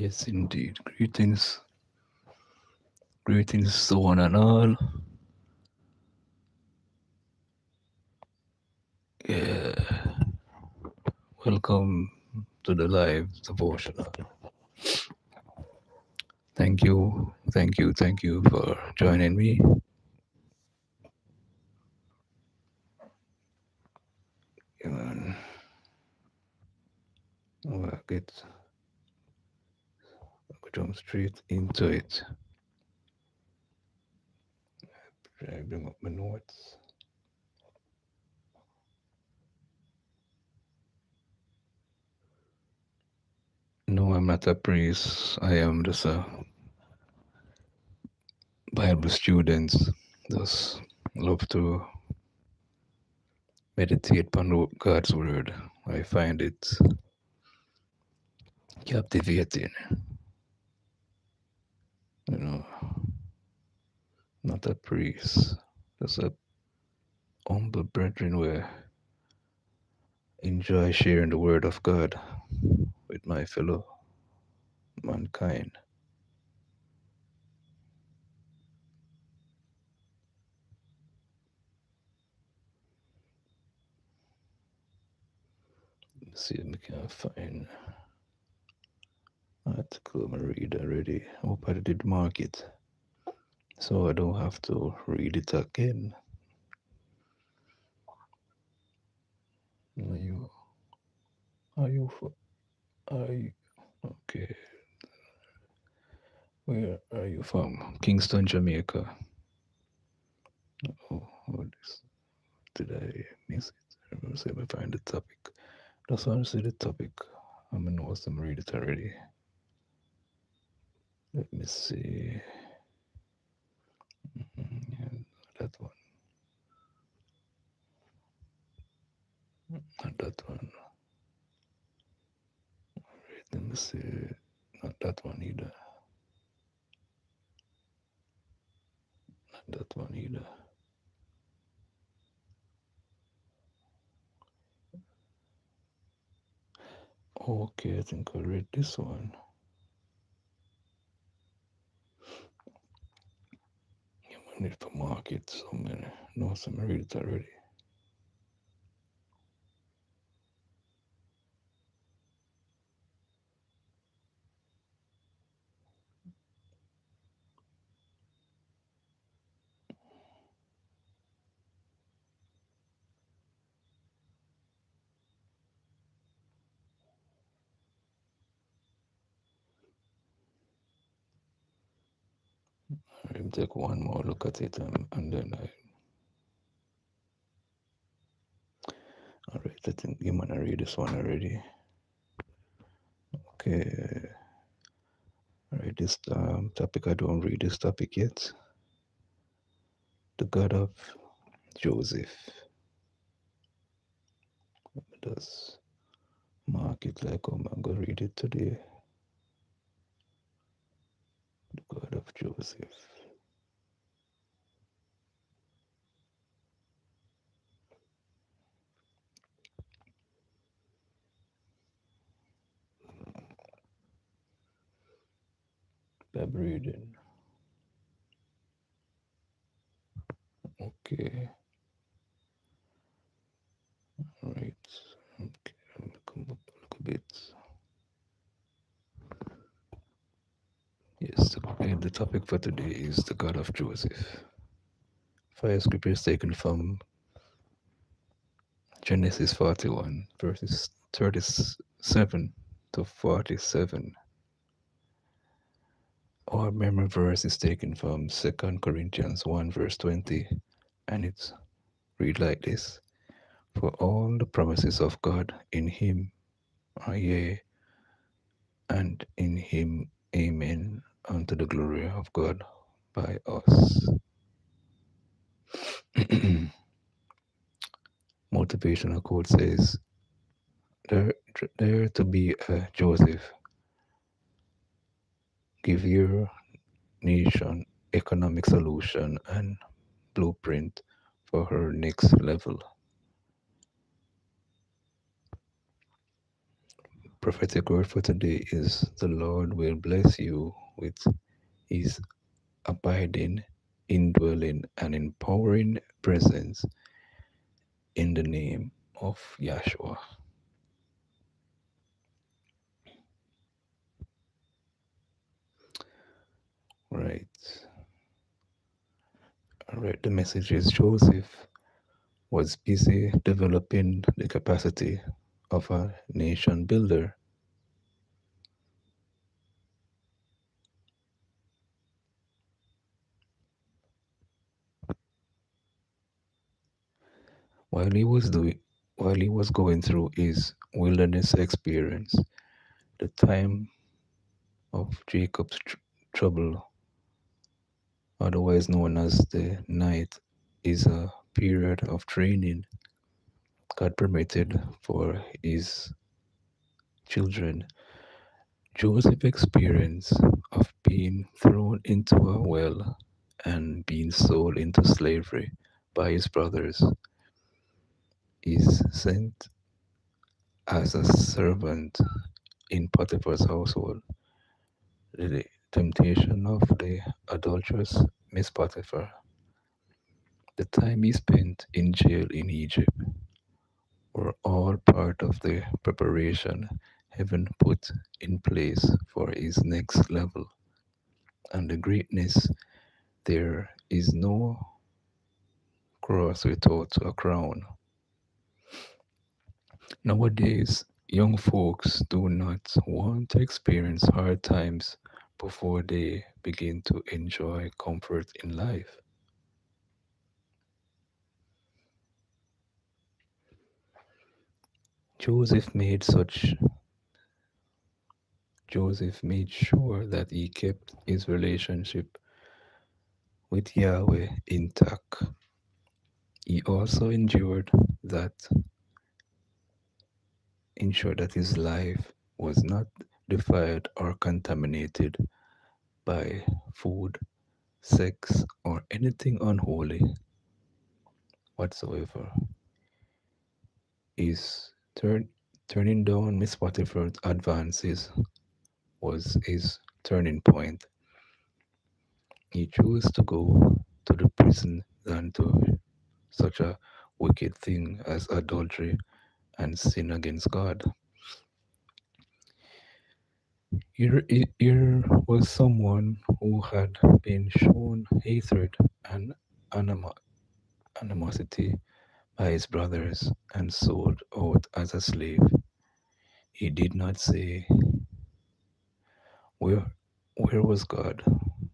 Yes, indeed. Greetings to one and all. Yeah, welcome to the live devotional. Thank you for joining me. Yeah, man. I'll jump straight into it. I bring up my notes. No, I'm not a priest. I am just a Bible student. Just love to meditate upon God's word. I find it captivating. You know, not a priest, just a humble brethren where enjoy sharing the word of God with my fellow mankind. Let's see if we can find article I read already. Hope I did mark it so I don't have to read it again. Are you are you are you okay? Where are you from? Kingston, Jamaica. Oh, what is did I miss it? Let me see if I find the topic. Just want to see the topic. I'm gonna know some read it already. Let me see. Yeah, that one. Not that one. Wait, let me see. Not that one either. Not that one either. Okay, I think I read this one. You might need to mark it. So many. No, some read it already. I'll take one more look at it and then alright, I think you might read this one already. Okay. Alright, this topic, I don't read this topic yet. The God of Joseph. Does mark it like I'm going to read it today. The God of Joseph. Bible reading. Okay. Alright. Okay. Let me come up a little bit. Yes, the topic for today is the God of Joseph. Fire scripture is taken from Genesis 41, verses 37 to 47. Our memory verse is taken from 2 Corinthians 1, verse 20, and it's read like this. For all the promises of God in him are yea, and in him amen, unto the glory of God by us. Motivational quote says, there to be a Joseph, give your nation economic solution and blueprint for her next level. Prophetic word for today is the Lord will bless you with his abiding, indwelling, and empowering presence in the name of Yahshua. Right. All right. The message is Joseph was busy developing the capacity of a nation builder. While he was doing while he was going through his wilderness experience, the time of Jacob's trouble, otherwise known as the night, is a period of training God permitted for his children. Joseph's experience of being thrown into a well and being sold into slavery by his brothers is sent as a servant in Potiphar's household. The temptation of the adulterous Miss Potiphar, the time he spent in jail in Egypt, were all part of the preparation heaven put in place for his next level. And the greatness, there is no cross without a crown. Nowadays, young folks do not want to experience hard times before they begin to enjoy comfort in life. Joseph made such Joseph made sure that he kept his relationship with Yahweh intact. He also that ensured that his life was not defiled or contaminated by food, sex, or anything unholy whatsoever. His turning down Miss Potiphar's advances was his turning point. He chose to go to the prison than to such a wicked thing as adultery and sin against God. Here was someone who had been shown hatred and anima- animosity by his brothers and sold out as a slave. He did not say, Where, where was God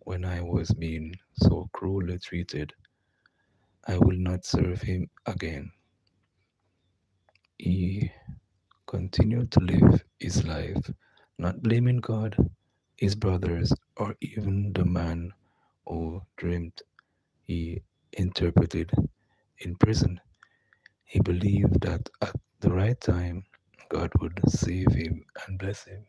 when I was being so cruelly treated? I will not serve him again. He continued to live his life, not blaming God, his brothers, or even the man who dreamed he interpreted in prison. He believed that at the right time, God would save him and bless him.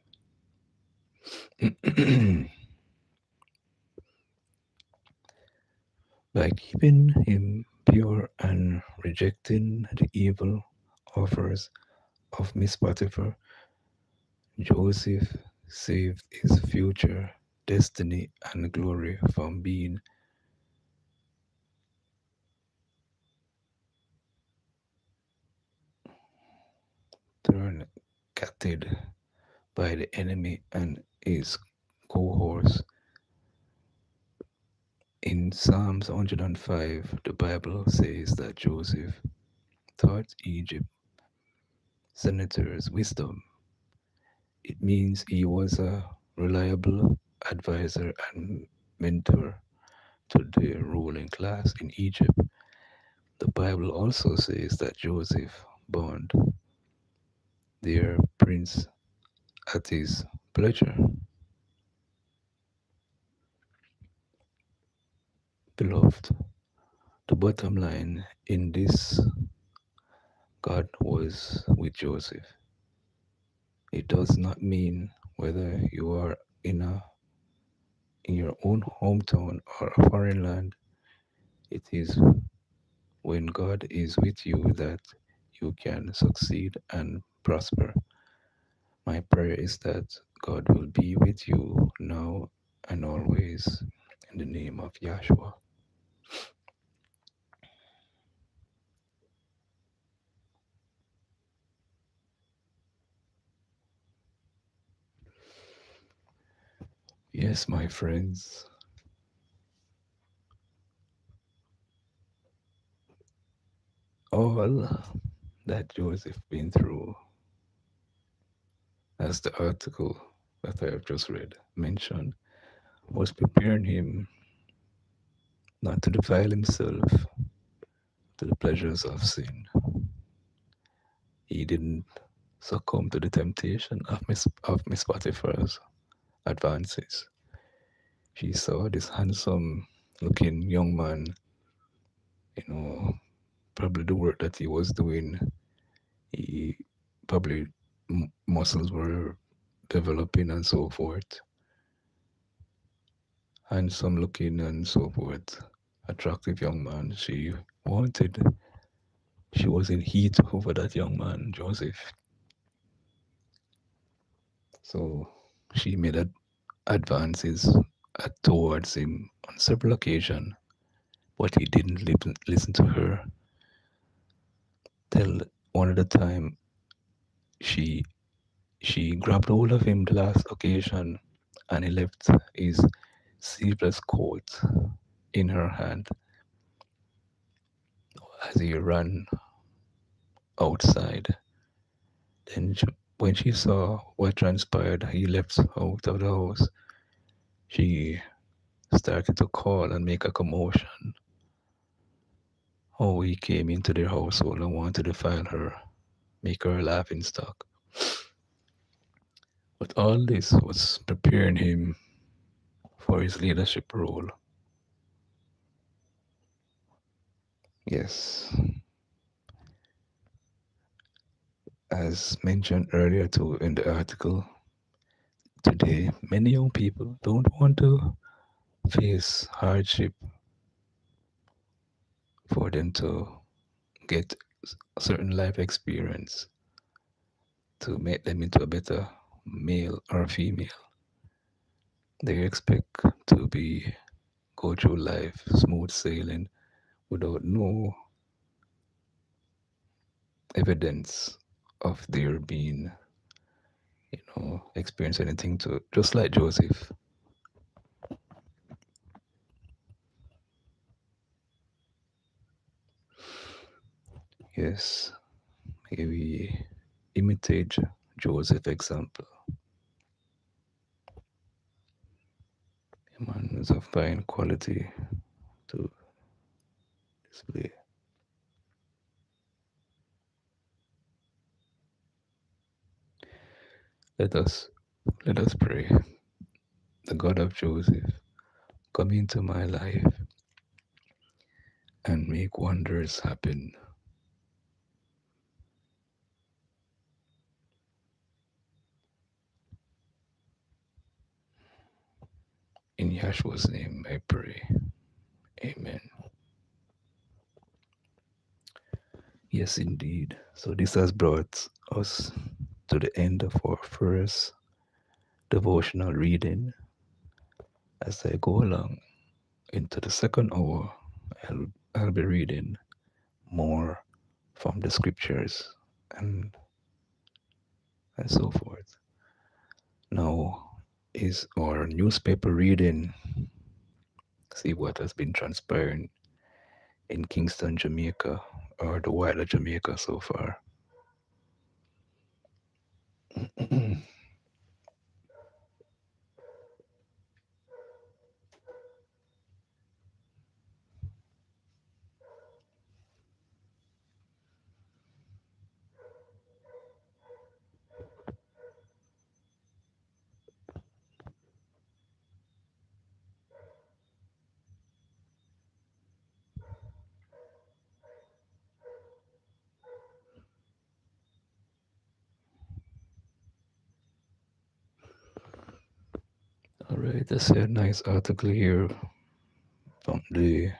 By keeping him pure and rejecting the evil offers of Miss Potiphar, Joseph saved his future destiny and glory from being truncated by the enemy and his cohorts. In Psalms 105, the Bible says that Joseph taught Egypt senators wisdom. It means he was a reliable advisor and mentor to the ruling class in Egypt. The Bible also says that Joseph bound their prince at his pleasure. Beloved, the bottom line in this, God was with Joseph. It does not mean whether you are in your own hometown or a foreign land. It is when God is with you that you can succeed and prosper. My prayer is that God will be with you now and always in the name of Yahshua. Yes, my friends, all that Joseph been through, as the article that I have just read mentioned, was preparing him not to defile himself to the pleasures of sin. He didn't succumb to the temptation of Miss Potiphar's advances. She saw this handsome looking young man, you know, probably the work that he was doing, he probably muscles were developing and so forth, handsome looking and so forth, attractive young man. Wanted, she was in heat over that young man, Joseph. So she made advances towards him on several occasions, but he didn't listen to her. Till one of the time she she grabbed hold of him the last occasion, and he left his sleeveless coat in her hand as he ran outside. Then when she saw what transpired, he left out of the house. She started to call and make a commotion. Oh, he came into their household and wanted to defile her, make her a laughing stock. But all this was preparing him for his leadership role. Yes, as mentioned earlier too in the article, today many young people don't want to face hardship for them to get a certain life experience to make them into a better male or female. They expect to be go through life smooth sailing without no evidence of their being, experience anything to just like Joseph. Yes, may we imitate Joseph example. A man is of fine quality to display. Let us let us pray. The God of Joseph, come into my life and make wonders happen. In Yahshua's name I pray. Amen. Yes, indeed. So this has brought us to the end of our first devotional reading. As I go along into the second hour, I'll be reading more from the scriptures and so forth. Now is our newspaper reading. See what has been transpiring in Kingston, Jamaica, or the wider Jamaica so far. All right, I see a nice article here from the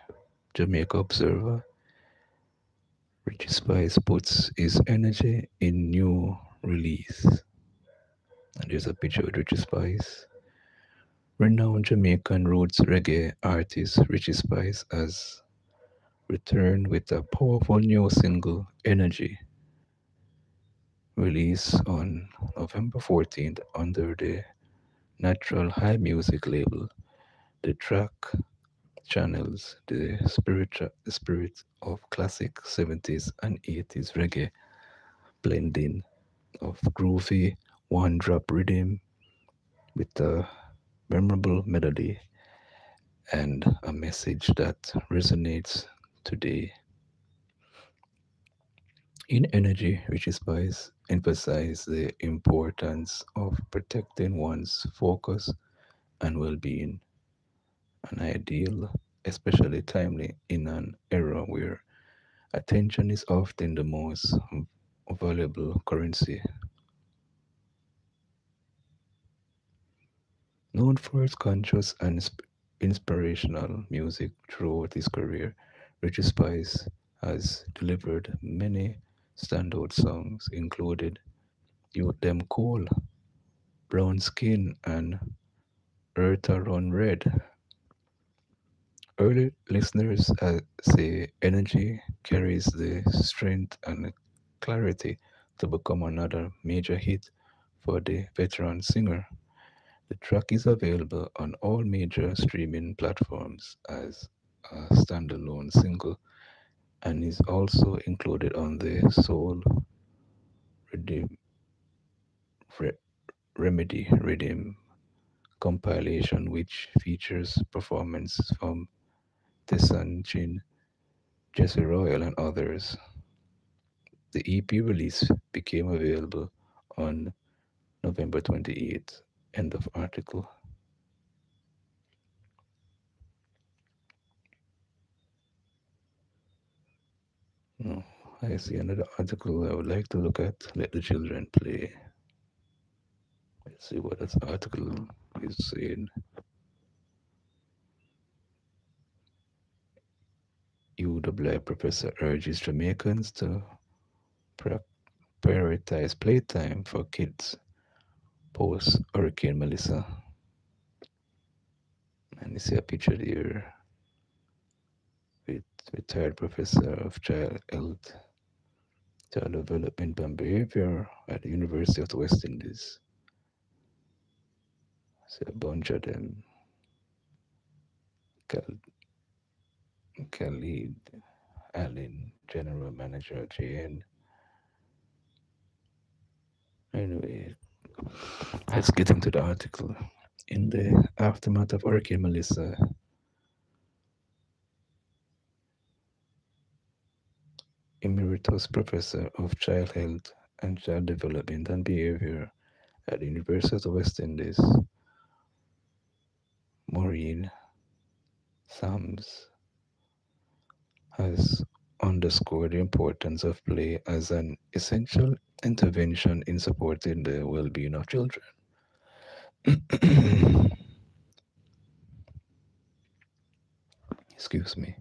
Jamaica Observer. Richie Spice puts his energy in new release. And there's a picture with Richie Spice. Renowned Jamaican roots reggae artist Richie Spice has returned with a powerful new single, Energy, released on November 14th under the Natural High Music label. The track channels the spirit of classic 70s and 80s reggae, blending of groovy one drop rhythm with a memorable melody and a message that resonates today. In Energy, Richie Spice emphasizes the importance of protecting one's focus and well being, an ideal, especially timely in an era where attention is often the most valuable currency. Known for his conscious and inspirational music throughout his career, Richie Spice has delivered many standout songs, including You Them Cool, Brown Skin, and Eartha Run Red. Early listeners say Energy carries the strength and clarity to become another major hit for the veteran singer. The track is available on all major streaming platforms as a standalone single and is also included on the Soul Redeem, Re- Remedy Redeem compilation, which features performances from Tessan Chin, Jesse Royal, and others. The EP release became available on November 28th. End of article. No, I see another article I would like to look at. Let the children play. Let's see what this article is saying. UWI professor urges Jamaicans to pra- prioritize playtime for kids post Hurricane Melissa. And you see a picture here with retired professor of child health, child development and behavior at the University of the West Indies. See a bunch of them. Cal- Khalid Allen, general manager at JN. Anyway, let's get into the article. In the aftermath of Hurricane Melissa, Emeritus Professor of Child Health and Child Development and Behavior at the University of the West Indies, Maureen Sams, has underscored the importance of play as an essential intervention in supporting the well being of children. Excuse me.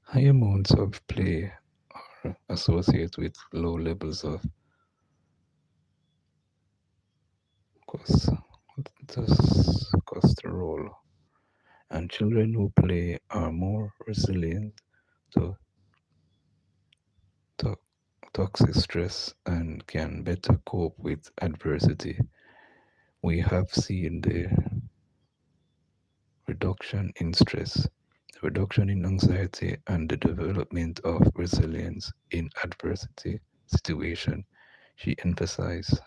High amounts of play are associated with low levels of cos- cholesterol, and children who play are more resilient to to- toxic stress and can better cope with adversity. We have seen the reduction in stress, reduction in anxiety, and the development of resilience in adversity situation. She emphasized,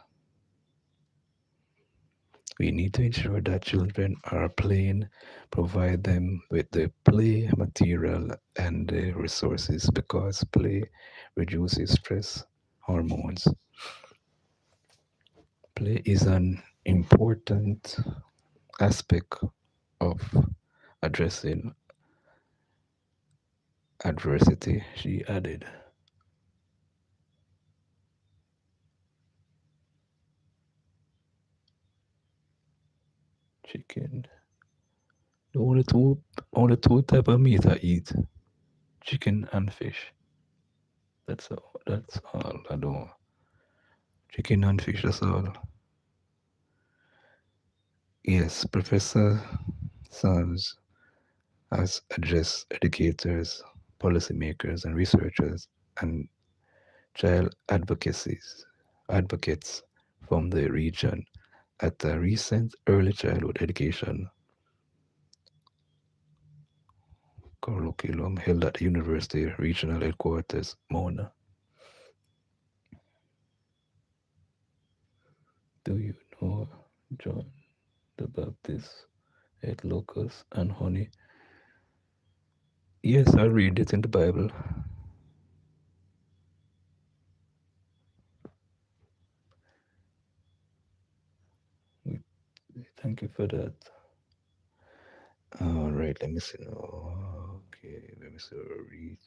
we need to ensure that children are playing, provide them with the play material and the resources because play reduces stress hormones. Play is an important aspect of addressing adversity, she added. Chicken. The only two type of meat I eat. Chicken and fish. That's all I don't. Chicken and fish, that's all. Yes, Professor Sams has addressed educators, policymakers, and researchers and child advocates from the region at a recent early childhood education colloquium held at the University Regional Headquarters, Mona. Do you know John the Baptist ate locusts and honey? Yes, I read it in the Bible. We- Thank you for that. All right, let me see now. Okay, let me see. Reach.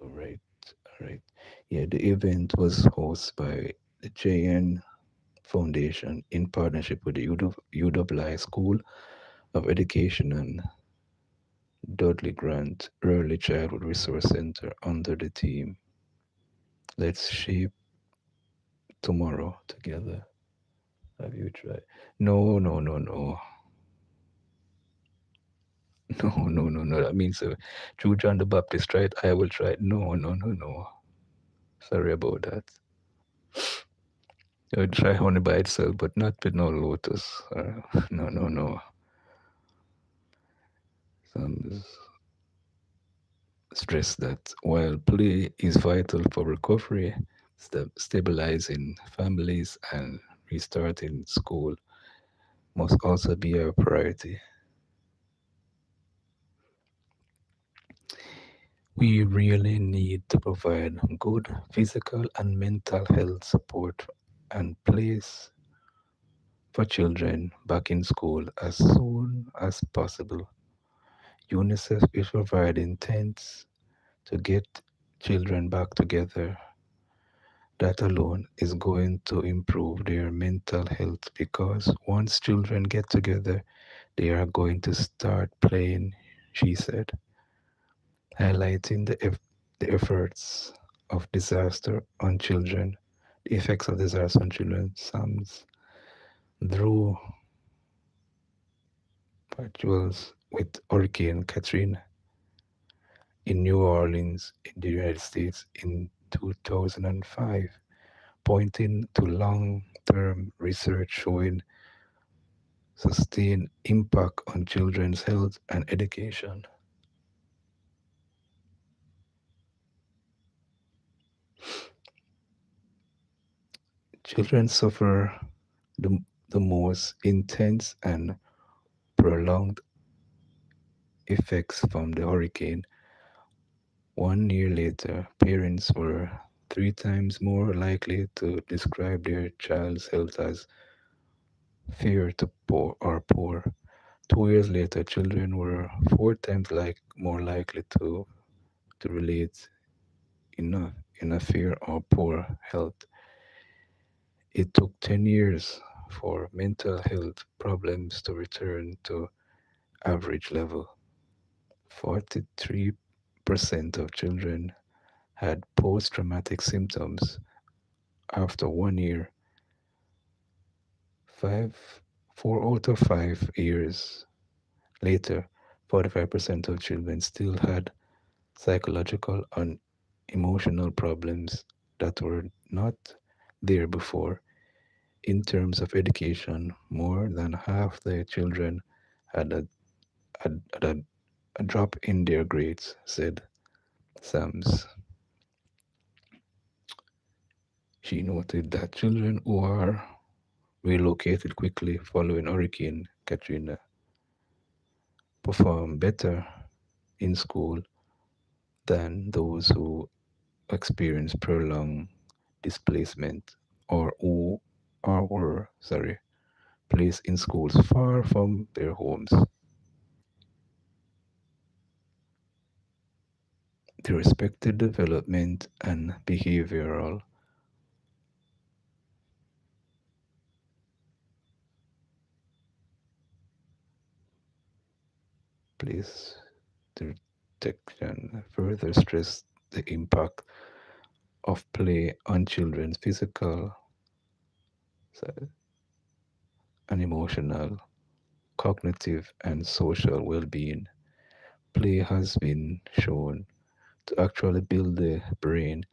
All right, all right. Yeah, the event was hosted by the JN Foundation in partnership with the UWI School of Education and Dudley Grant Early Childhood Resource Center under the theme Let's Shape Tomorrow Together. Have you tried? No, no, no, no. No, no, no, no. That means through John the Baptist tried, I will try it. No, no, no, no. Sorry about that. I would try honey by itself, but not with no lotus. No, no, no. Some stress that while play is vital for recovery, stabilizing families and restarting school must also be a priority. We really need to provide good physical and mental health support and place for children back in school as soon as possible. UNICEF is providing tents to get children back together. That alone is going to improve their mental health because once children get together, they are going to start playing, she said, highlighting the efforts of disaster on children, the effects of disaster on children. Sams drew parallels with Hurricane Katrina in New Orleans in the United States in 2005, pointing to long term research showing sustained impact on children's health and education. Children suffer the, the most intense and prolonged effects from the hurricane. 1 year later, parents were 3 times more likely to describe their child's health as fair to poor or poor. 2 years later, children were 4 times more likely to relate in a fair or poor health. It took 10 years for mental health problems to return to average level. 43% of children had post traumatic symptoms after 1 year. Five, 4 out of 5 years later, 45% of children still had psychological and emotional problems that were not there before. In terms of education, more than half the children had had a drop in their grades, said Sams. She noted that children who are relocated quickly following Hurricane Katrina perform better in school than those who experience prolonged displacement or who or were placed in schools far from their homes. The respected development and behavioral place detection further stress the impact of play on children's physical and emotional, cognitive, and social well being. Play has been shown to actually build the brain.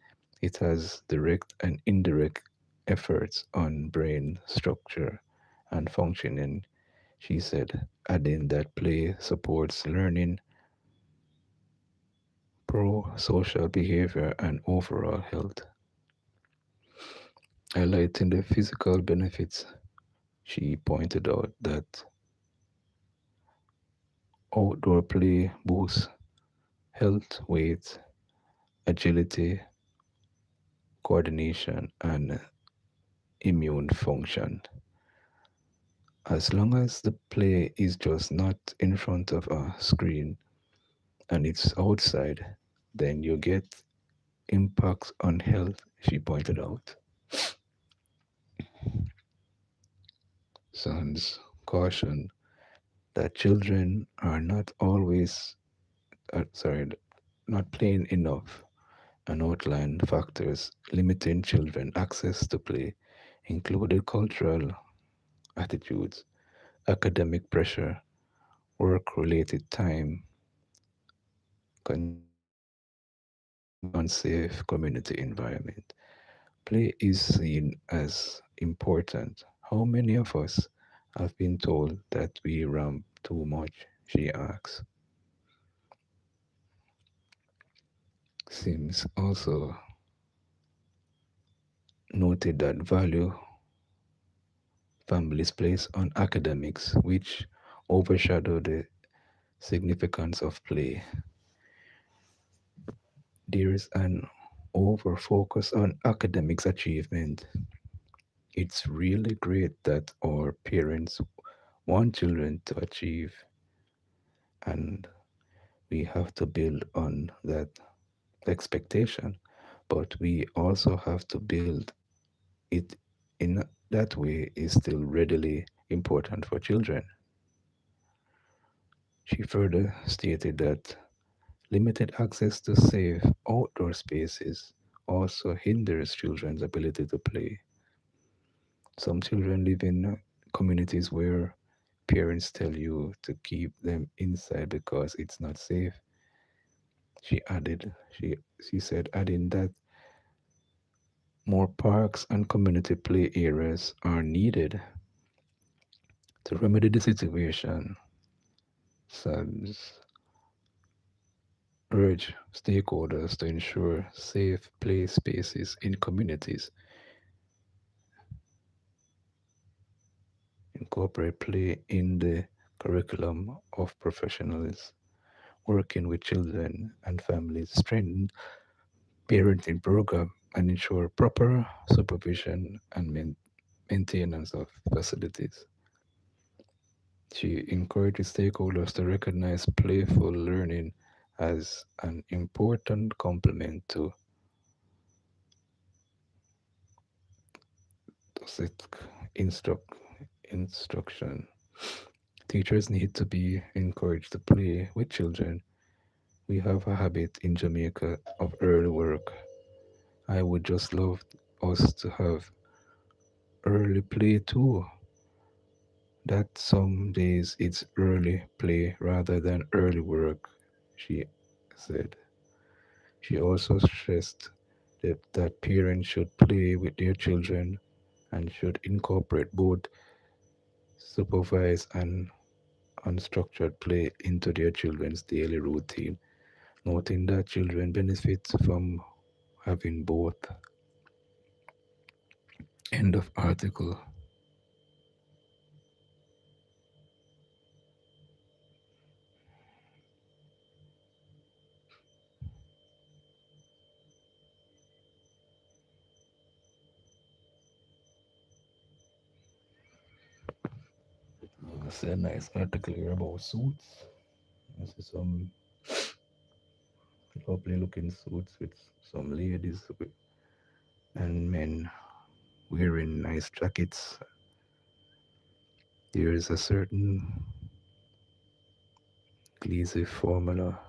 It has direct and indirect efforts on brain structure and functioning, she said, adding that play supports learning, pro social behavior, and overall health. Highlighting the physical benefits, she pointed out that outdoor play boosts health, weight, agility, coordination, and immune function. As long as the play is just not in front of a screen and it's outside, then you get impacts on health, she pointed out. Sons caution that children are not always, not playing enough and outlined factors limiting children access to play, included cultural attitudes, academic pressure, work related time constraints, and unsafe community environment. Play is seen as important. How many of us have been told that we ramp too much? She asks. Sims also noted that value families place on academics, which overshadow the significance of play. There is an over focus on academics achievement. It's really great that our parents want children to achieve, and we have to build on that expectation, but we also have to build it in that way is still readily important for children. She further stated that limited access to safe outdoor spaces also hinders children's ability to play. Some children live in communities where parents tell you to keep them inside because it's not safe. She said, adding that more parks and community play areas are needed to remedy the situation. SABS urge stakeholders to ensure safe play spaces in communities, incorporate play in the curriculum of professionals working with children and families, strengthen parenting program, and ensure proper supervision and maintenance of facilities. She encourages stakeholders to recognize playful learning as an important complement to TOSIC instruction. Teachers need to be encouraged to play with children. We have a habit in Jamaica of early work. I would just love us to have early play too. That some days it's early play rather than early work, she said. She also stressed that parents should play with their children and should incorporate both supervised and unstructured play into their children's daily routine, noting that children benefit from having both. End of article. It's a nice article here about suits. I see some lovely looking suits with some ladies and men wearing nice jackets. There is a certain Gleesy formula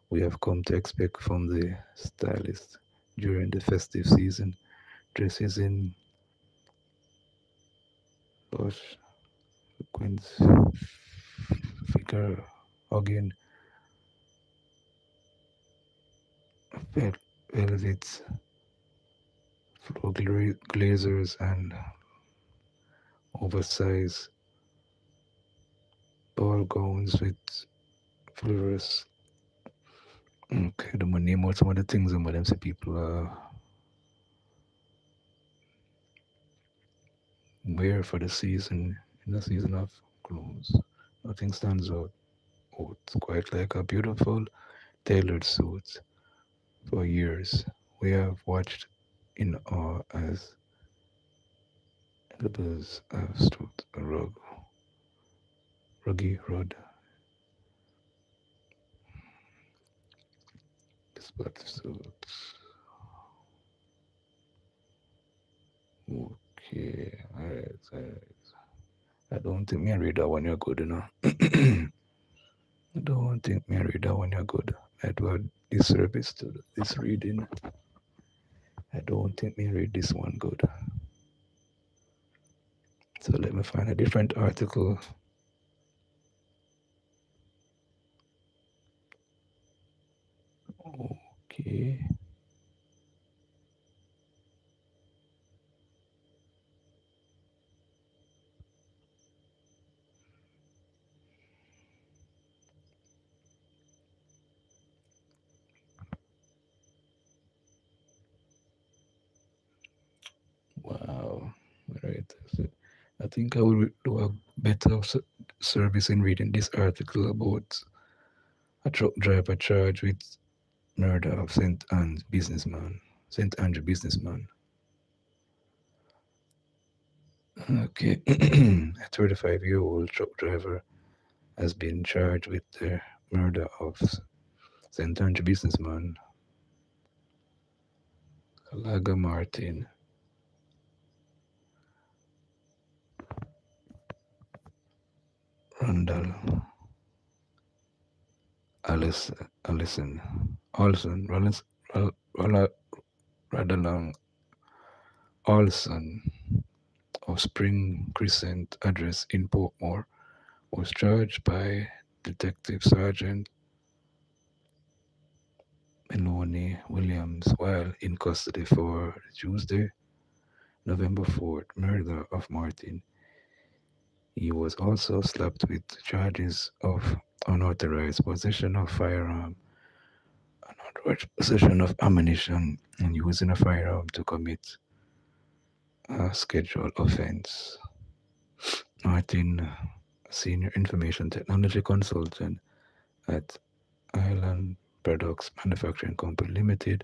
we have come to expect from the stylist. during the festive season, dresses in lush sequins, figure hugging vel- velvets, flow glazers, and oversized ball gowns with flowers. Okay, the money name out some of the things and them say people wear for the season in the season of clothes. Nothing stands out. Oh, it's quite like a beautiful tailored suit. For years, we have watched in awe as Elizabeth have stroked a ruggy road. This suit. Okay, alright. I don't think me read that one you're good enough. I don't think me read that one you're good. I do a disservice to this reading. I don't think me read this one good. So let me find a different article. Okay. Wow. Right. So I think I will do a better service in reading this article about a truck driver charged with murder of St. Andrew businessman. Okay. A 35-year-old truck driver has been charged with the murder of St. Andrew businessman Laga Martin Randall Allison Olson Radalong Olson of Spring Crescent address in Portmore was charged by Detective Sergeant Melanie Williams while in custody for Tuesday, November 4th murder of Martin. He was also slapped with charges of unauthorized possession of firearm, unauthorized possession of ammunition, and using a firearm to commit a scheduled offense. Martin, a senior information technology consultant at Island Products Manufacturing Company Limited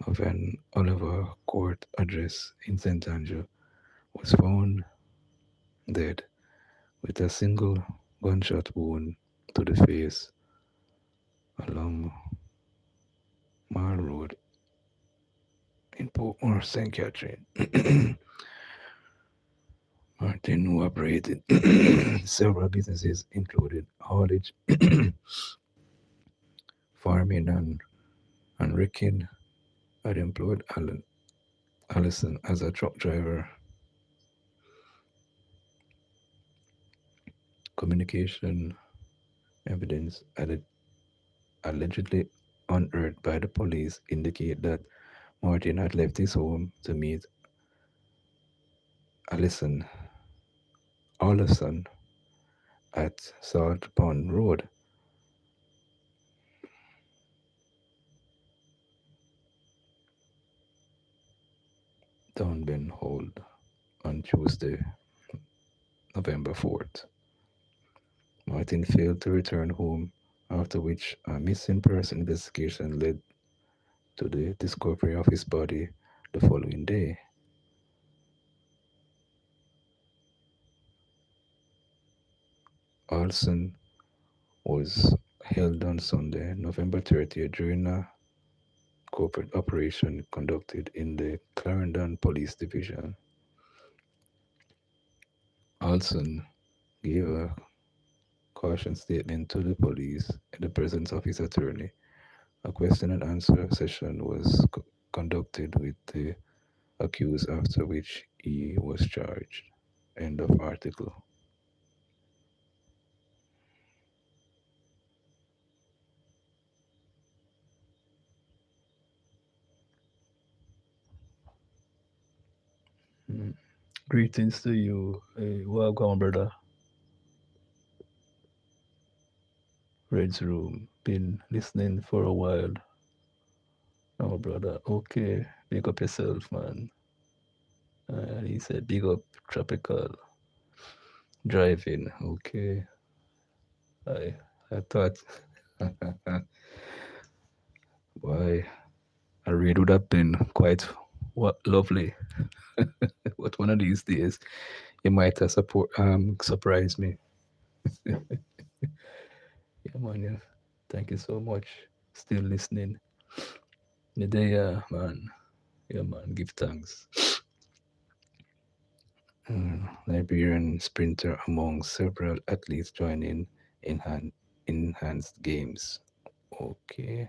of an Oliver Court address in St. Andrew, was found dead with a single gunshot wound to the face along Mile Road in Portmore, St. Catherine. Martin, who operated several businesses, including haulage, farming, and wrecking, had employed Allison as a truck driver. Communication evidence allegedly unearthed by the police indicate that Martin had left his home to meet Allison Allison at Salt Pond Road, Downben Hold, on Tuesday, November 4th. Martin failed to return home, after which a missing person investigation led to the discovery of his body the following day. Olson was held on Sunday, November 30th, during a corporate operation conducted in the Clarendon Police Division. Olson gave a caution statement to the police in the presence of his attorney. A question and answer session was conducted with the accused, after which he was charged. End of article. Mm. Greetings to you. Hey, welcome, brother. Red's room. Been listening for a while. Oh, brother. Okay. Big up yourself, man. He said, big up tropical driving. Okay. I I thought, why, a raid would have been quite lovely. But one of these days, you might have surprise me. Yeah, man. Yeah. Thank you so much. Still listening. Medea, man. Yeah, man. Give thanks. Liberian sprinter among several athletes joining enhanced games. Okay.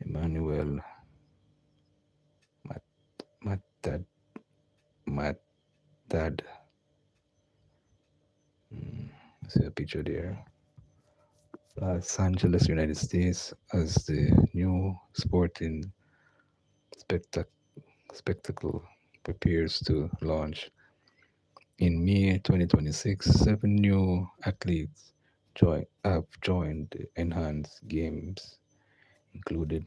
Emmanuel Mat- Matad. Matad. I see a picture there. Los Angeles, United States, as the new sporting spectac- spectacle prepares to launch. In May 2026, seven new athletes have joined the enhanced games, included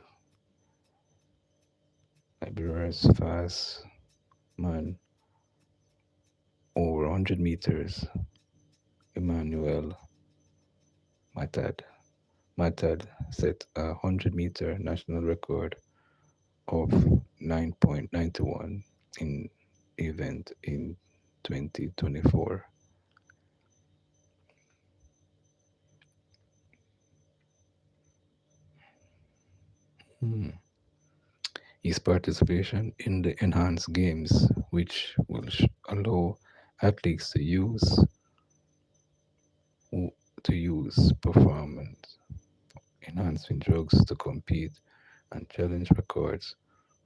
Liberia's fast man over 100 meters, Emmanuel Matad. Matad set a 100-meter national record of 9.91 in event in 2024. Hmm. His participation in the enhanced games, which will allow athletes who- to use performance enhancing drugs to compete and challenge records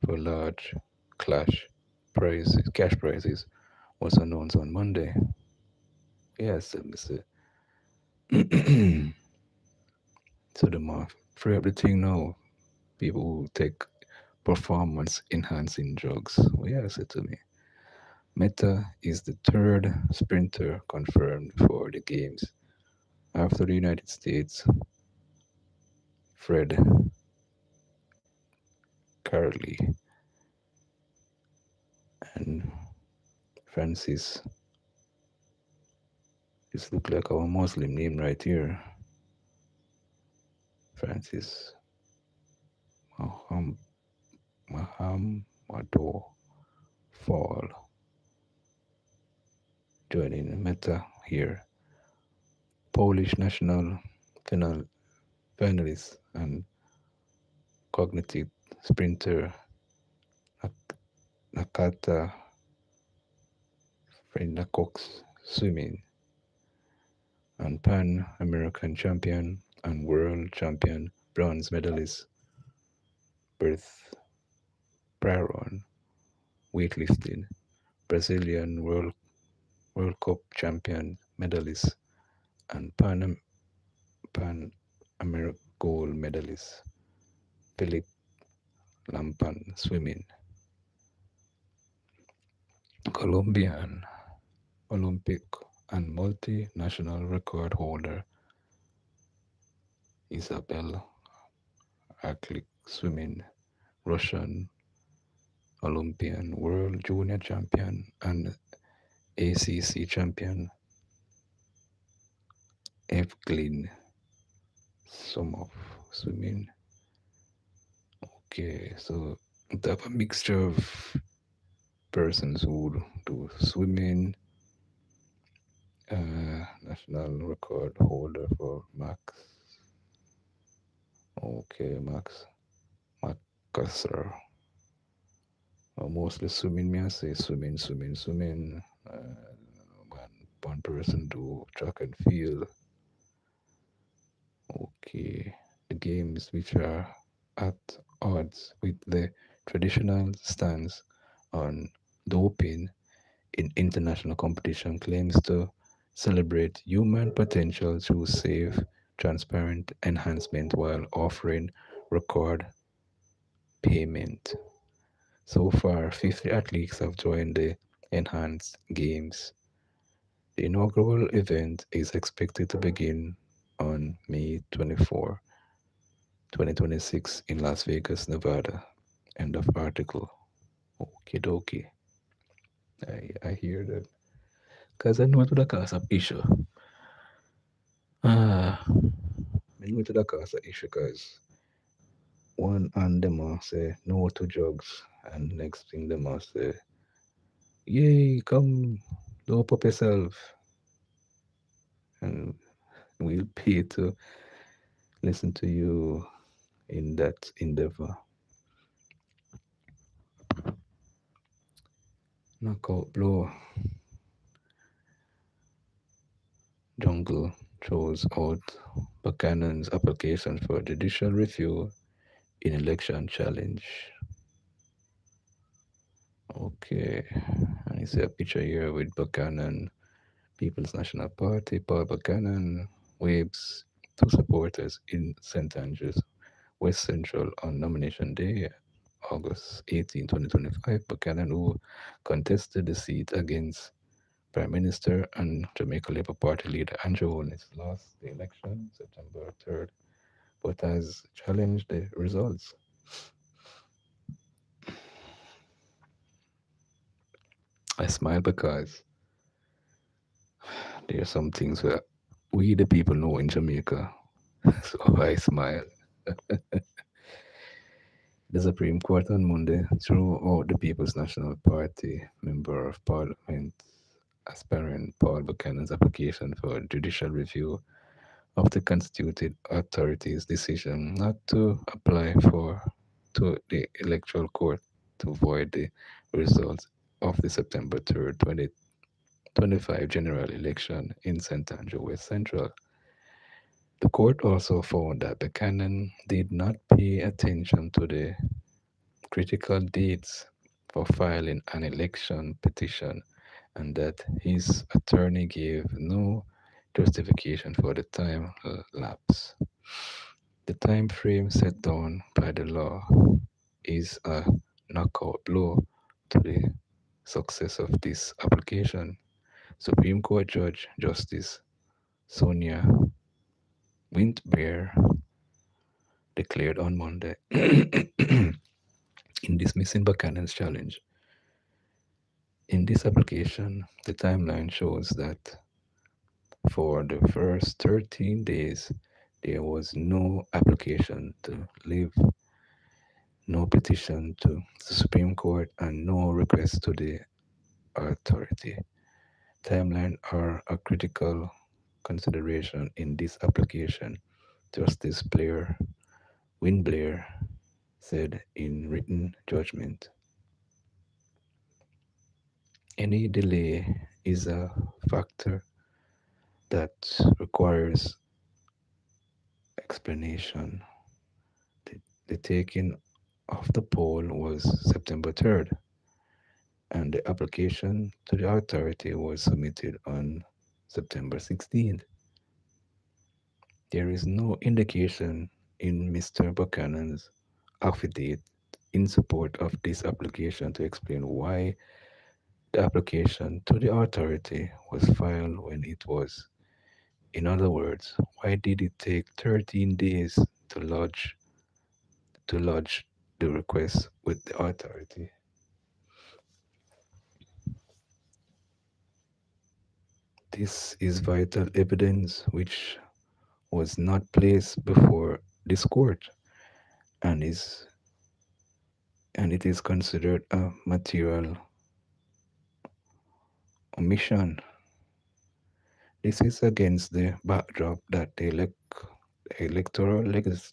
for large cash prizes, was announced on Monday. Yes, Mr. So the more free up the thing now, people who take performance enhancing drugs. Well, yeah, said to me. Meta is the third sprinter confirmed for the games after the United States, Fred Carley and Francis. This look like our Muslim name right here. Francis Maham Mahamadou Fall joining Meta here. Polish national final, finalist and cognitive sprinter Nakata Freda Cox swimming and Pan American champion and world champion bronze medalist Berth Praron weightlifting, Brazilian World Cup champion medalist and Pan American gold medalist Philip Lampan swimming, Colombian Olympic and multinational record holder Isabel Aklik swimming, Russian Olympian world junior champion and ACC champion Evglin Somov swimming. Okay, so they have a mixture of persons who do swimming, national record holder for Max. Okay, Max Makassar. Mostly swimming, me I say swimming. One person do track and field. Okay, the games which are at odds with the traditional stance on doping in international competition, claims to celebrate human potential through safe, transparent enhancement while offering record payment. So far, 50 athletes have joined the enhanced games. The inaugural event is expected to begin on May 24, 2026 in Las Vegas, Nevada. End of article. Okie dokie. I hear that. Because I know it would have caused an issue. Ah, I know it would have caused an issue because one and them will say no to drugs, and next thing them will say, yay, come, dope up yourself, and we'll pay to listen to you in that endeavor. Knockout blow. Jungle throws out Buchanan's application for judicial review in election challenge. Okay, and you see a picture here with Buchanan, People's National Party, Paul Buchanan waves two supporters in St. Andrews, West Central on nomination day, August 18, 2025. Buchanan, who contested the seat against Prime Minister and Jamaica Labour Party leader Andrew Holness, lost the election September 3rd, but has challenged the results. I smile because there are some things where we, the people, know in Jamaica. So I smile. The Supreme Court on Monday threw out the People's National Party Member of Parliament aspirant Paul Buchanan's application for judicial review of the constituted authority's decision not to apply for to the electoral court to void the results of the September 3rd, 2025 general election in St. Andrew West Central. The court also found that Buchanan did not pay attention to the critical dates for filing an election petition and that his attorney gave no justification for the time lapse. The time frame set down by the law is a knockout blow to the success of this application. Supreme Court Judge Justice Sonia Wintbeer declared on Monday in dismissing Buchanan's challenge. In this application, the timeline shows that for the first 13 days, there was no application to leave, no petition to the Supreme Court, and no request to the authority. Timeline are a critical consideration in this application, Justice Blair Winblair said in written judgment. Any delay is a factor that requires explanation. The taking of the poll was September 3rd, and the application to the authority was submitted on September 16th. There is no indication in Mr. Buchanan's affidavit in support of this application to explain why the application to the authority was filed when it was. In other words, why did it take 13 days to lodge the request with the authority? This is vital evidence which was not placed before this court and is and it is considered a material omission. This is against the backdrop that the electoral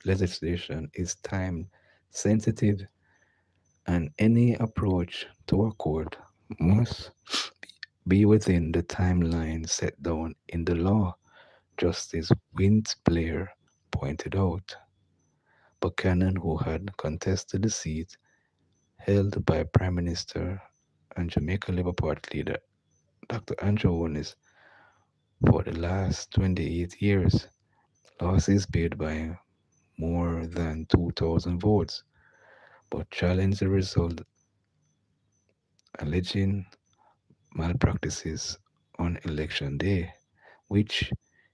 legislation is time sensitive and any approach to a court must be within the timeline set down in the law, Justice Wintz Blair pointed out. Buchanan, who had contested the seat held by Prime Minister and Jamaica Labour Party leader Dr. Andrew Holness for the last 28 years, losses paid by more than 2,000 votes, but challenged the result, alleging malpractices on election day, which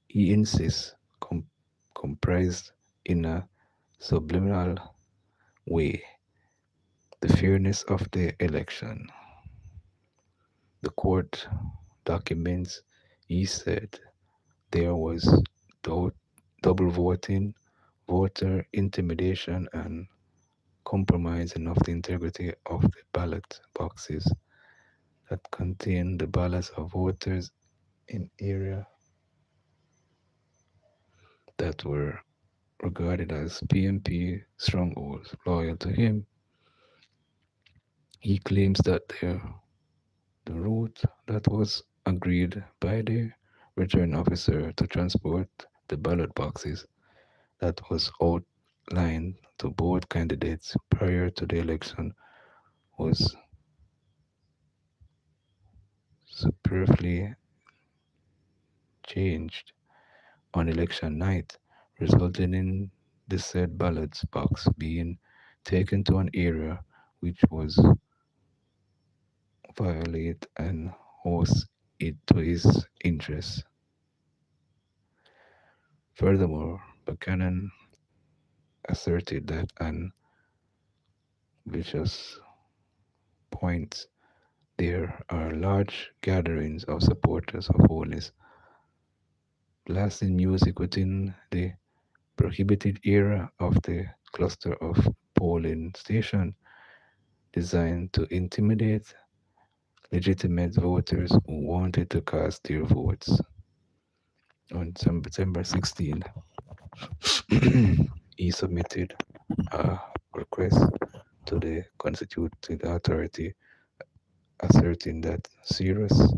he insists comprised in a subliminal way the fairness of the election. The court documents he said there was dou- double voting, voter intimidation, and compromising of the integrity of the ballot boxes that contain the ballots of voters in area that were regarded as PMP strongholds loyal to him. He claims that the route that was agreed by the return officer to transport the ballot boxes that was outlined to both candidates prior to the election was superfluously changed on election night, resulting in the said ballot box being taken to an area which was violate and host it to his interests. Furthermore, Buchanan asserted that an vicious point there are large gatherings of supporters of Holness blasting music within the prohibited area of the cluster of polling stations designed to intimidate legitimate voters who wanted to cast their votes. On September 16, he submitted a request to the Constituted Authority asserting that serious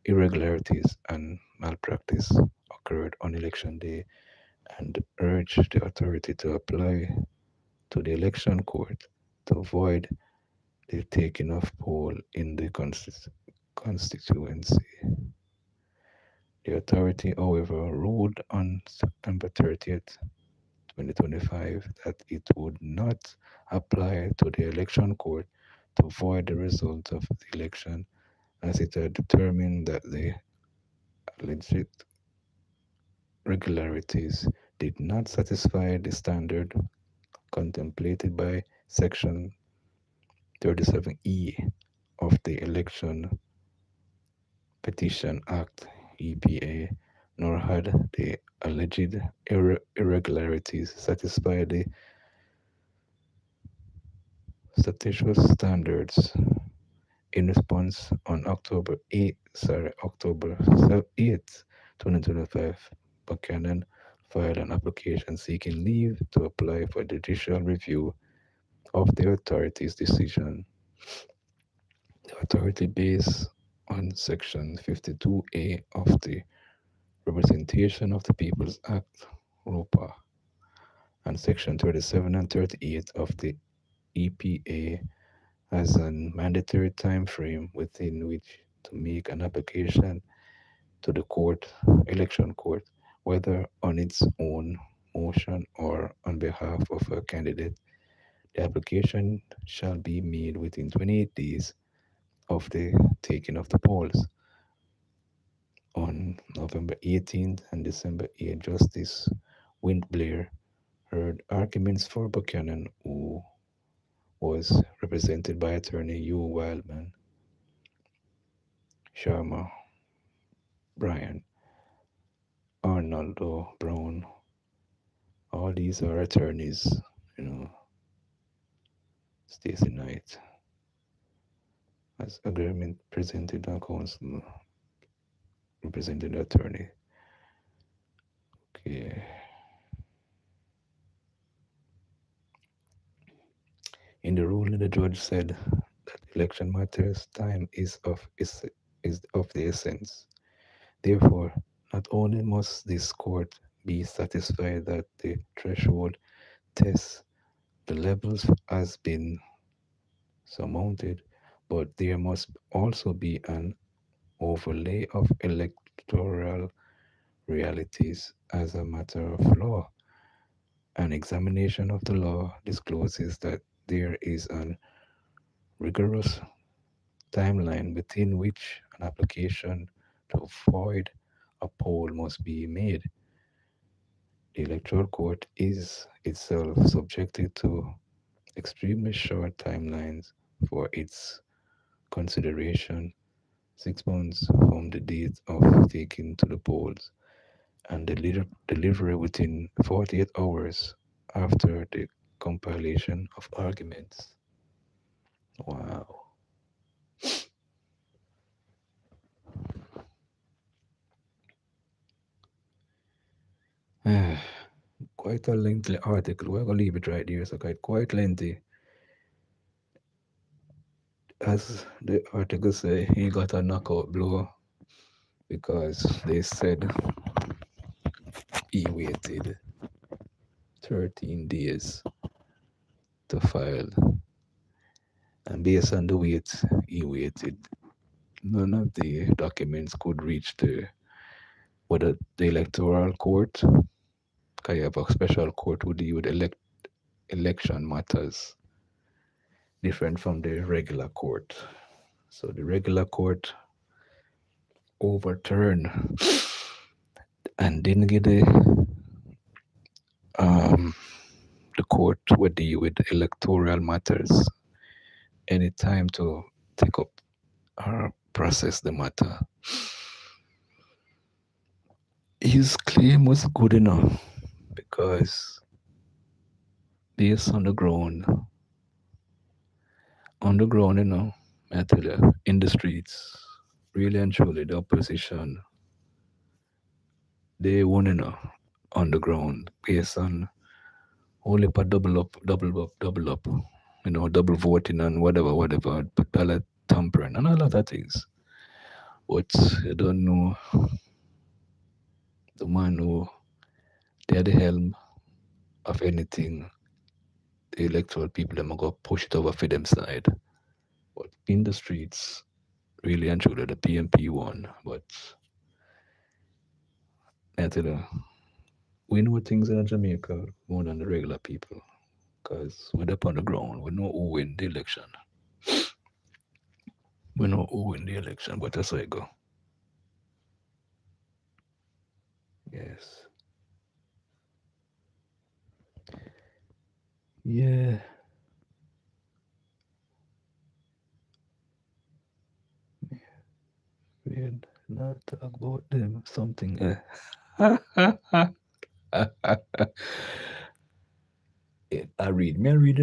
irregularities and malpractice occurred on election day and urged the authority to apply to the election court to avoid the taking of poll in the constituency. The authority, however, ruled on September 30th, 2025 that it would not apply to the election court to void the result of the election as it had determined that the alleged regularities did not satisfy the standard contemplated by Section 37E of the Election Petition Act (EPA), nor had the alleged irregularities satisfied the statutious standards. In response, on October 8th, 2025, Buchanan filed an application seeking leave to apply for judicial review of the authority's decision. The authority, based on Section 52A of the Representation of the People's Act, ROPA, and Section 37 and 38 of the EPA, has a mandatory time frame within which to make an application to the election court, whether on its own motion or on behalf of a candidate. The application shall be made within 28 days of the taking of the polls. On November 18th and December 8th, Justice Wint Blair heard arguments for Buchanan, who was represented by attorney Hugh Wildman, Sharma Bryan, Arnoldo Brown. All these are attorneys, you know, Stacey Knight, as agreement presented on counsel, represented attorney. Okay. In the ruling, the judge said that election matters, time is of the essence. Therefore, not only must this court be satisfied that the threshold test, the levels has been surmounted, but there must also be an overlay of electoral realities as a matter of law. An examination of the law discloses that there is an rigorous timeline within which an application to void a poll must be made. The Electoral Court is itself subjected to extremely short timelines for its consideration, 6 months from the date of taking to the polls, and delivery within 48 hours after the compilation of arguments. Wow. Quite a lengthy article. We're gonna leave it right there. So quite lengthy. As the article say, he got a knockout blow because they said he waited 13 days to file, and based on the wait he waited, none of the documents could reach the electoral court. Because you have a special court who deal with election matters, different from the regular court. So the regular court overturned and didn't give um, the court would deal with electoral matters any time to take up or process the matter. His claim was good enough because based on the ground, I tell you, in the streets, really and truly, the opposition, they won, on the ground based on only for double up, double voting and whatever, but ballot tampering and a lot of things. But you don't know the man who they at the helm of anything, the electoral people them go push it over for them side. But in the streets, really and truly the PMP won. But I tell you, we know things in Jamaica more than the regular people. Because we're up on the ground, we know who win the election. We know who win the election, but that's how it go. Yes. Yeah. We'd not talk about them. Something. I read. May I read,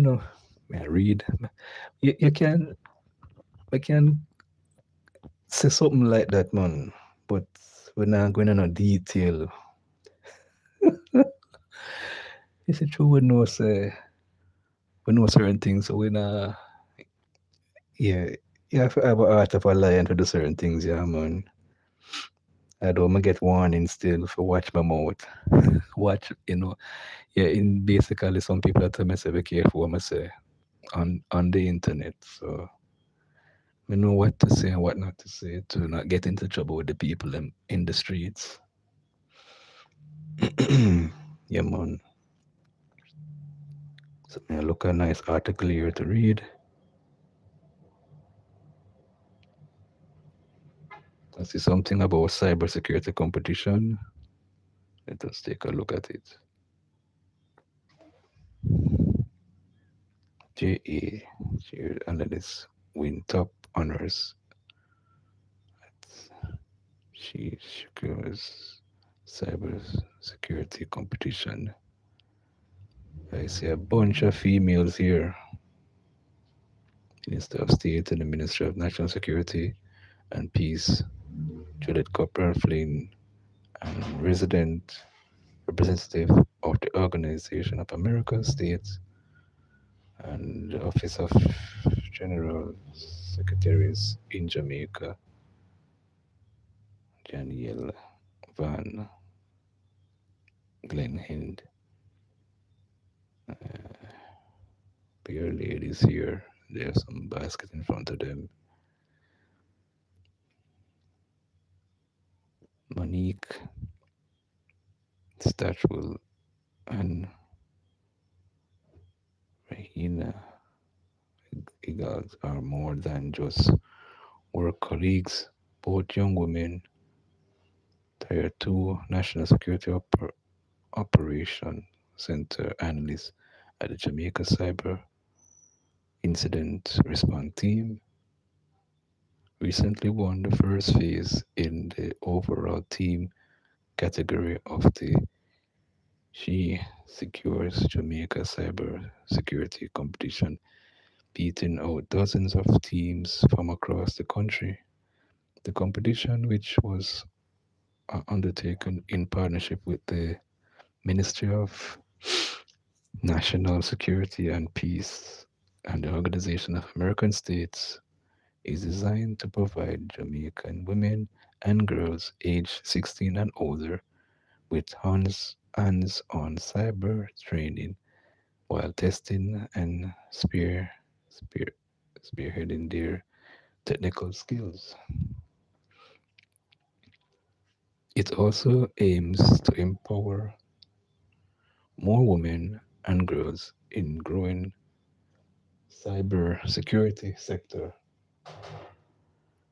May I read? You can, I can say something like that, man. But we're not going into detail. Is it true we know certain things, so we're not, yeah, you have to have a art of a lion to do certain things, yeah, man. I don't get warning still for watch my mouth. Watch, yeah, in basically some people that tell me say be careful what I say on the internet. So we know what to say and what not to say to not get into trouble with the people in the streets. Yeah, man. So I look a nice article here to read. I see something about cybersecurity competition. Let us take a look at it. JA, Chair Analyst, win top honors. She secures cybersecurity competition. I see a bunch of females here. Minister of State and the Minister of National Security and Peace, Juliet Copper Flynn, and resident representative of the Organization of American States and the Office of General Secretaries in Jamaica, Danielle Van Glenhind. Pair ladies here. There's some basket in front of them. Monique, Statuel, and Rahina Eagles are more than just work colleagues. Both young women, Tier 2 National Security Operation Center analysts at the Jamaica Cyber Incident Response Team, recently won the first phase in the overall team category of the She Secures Jamaica Cyber Security Competition, beating out dozens of teams from across the country. The competition, which was undertaken in partnership with the Ministry of National Security and Peace and the Organization of American States, is designed to provide Jamaican women and girls aged 16 and older with hands-on cyber training while testing and spear, spearheading their technical skills. It also aims to empower more women and girls in growing cyber security sector,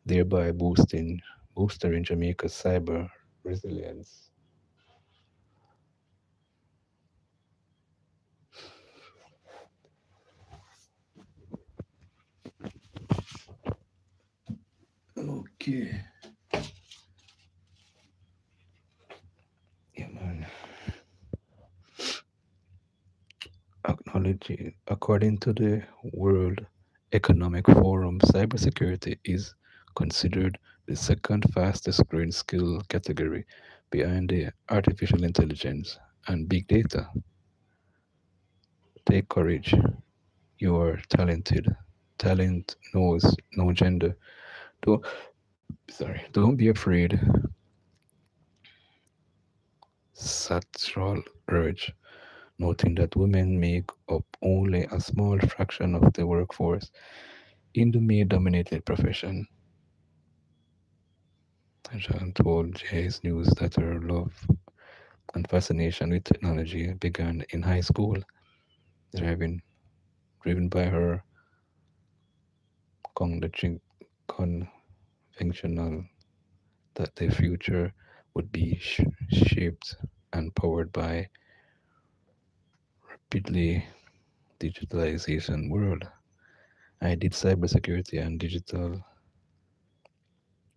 thereby boosting Jamaica's cyber resilience. Okay, yeah, man. Acknowledging, according to the World Economic Forum, cybersecurity is considered the second fastest growing skill category behind the artificial intelligence and big data. Take courage. You are talented. Talent knows no gender. Don't don't be afraid. Satral urge, noting that women make up only a small fraction of the workforce in the male-dominated profession. Jean told Jay's News that her love and fascination with technology began in high school, driving, driven by her conviction, conventional that the future would be shaped and powered by rapidly digitalization world. I did cybersecurity and digital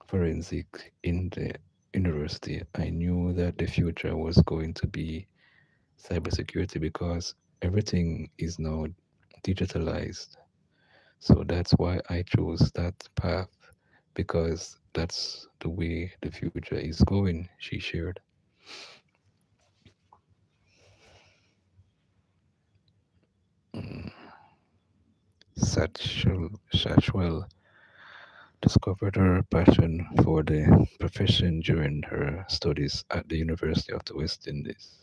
forensic in the university. I knew that the future was going to be cybersecurity because everything is now digitalized. So that's why I chose that path because that's the way the future is going, she shared. Mm. Satchwell discovered her passion for the profession during her studies at the University of the West Indies.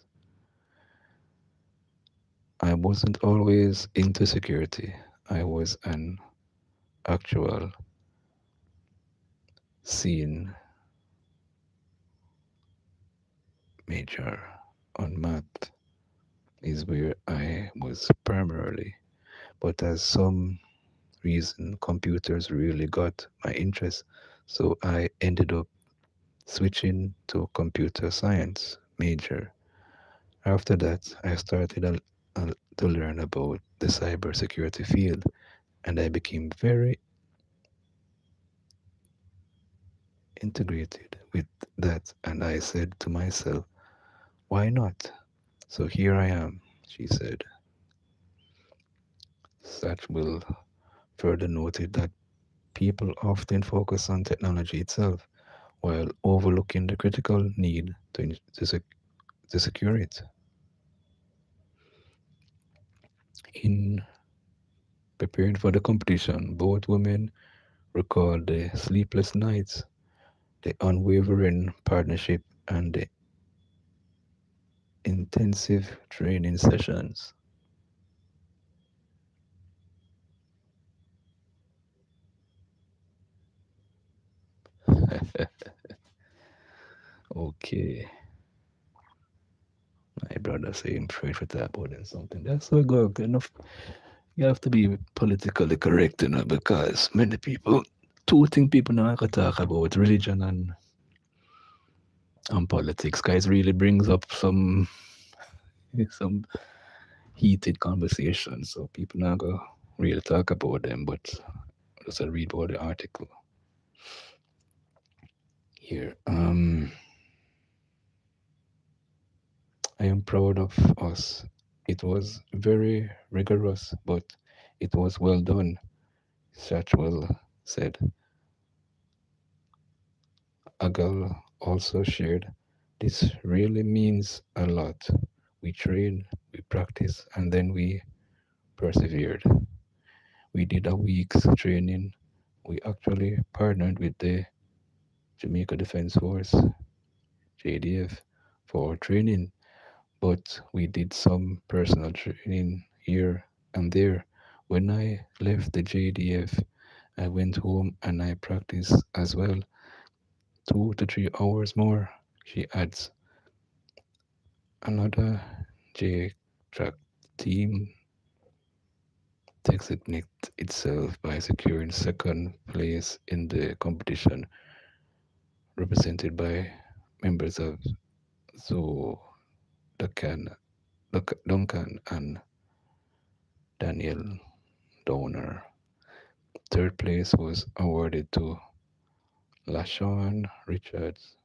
I wasn't always into security. I was an actual scene major on math is where I was primarily. But as some reason, computers really got my interest, so I ended up switching to computer science major. After that, I started to learn about the cybersecurity field, and I became very integrated with that. And I said to myself, why not? So here I am, she said. Satchwell further noted that people often focus on technology itself while overlooking the critical need to secure it. In preparing for the competition, both women recalled the sleepless nights, the unwavering partnership, and the intensive training sessions. Okay, my brother saying pray for that more than something. That's so good. Enough. You have to be politically correct, because many people, two things people now can talk about religion and politics. Guys, really brings up some heated conversations. So people now go really talk about them, but just read about the article here. I am proud of us. It was very rigorous, but it was well done, Satchwell said. Agal also shared, this really means a lot. We trained, we practiced, and then we persevered. We did a week's training. We actually partnered with the Jamaica Defense Force, JDF, for training, but we did some personal training here and there. When I left the JDF, I went home and I practiced as well, 2 to 3 hours more. She adds, another J track team designated itself by securing second place in the competition, represented by members of Zoo Duncan, Duncan and Daniel Donor. Third place was awarded to LaShawn Richards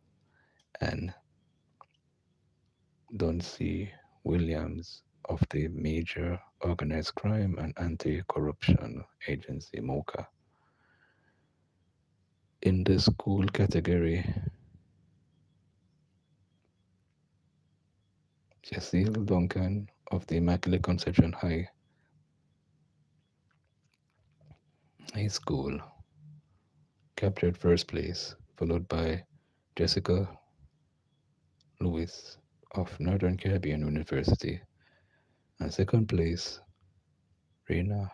and Doncey Williams of the Major Organized Crime and Anti-Corruption Agency, MOCA. In the school category, Cecile Duncan of the Immaculate Conception High School captured first place, followed by Jessica Lewis of Northern Caribbean University, and second place, Reina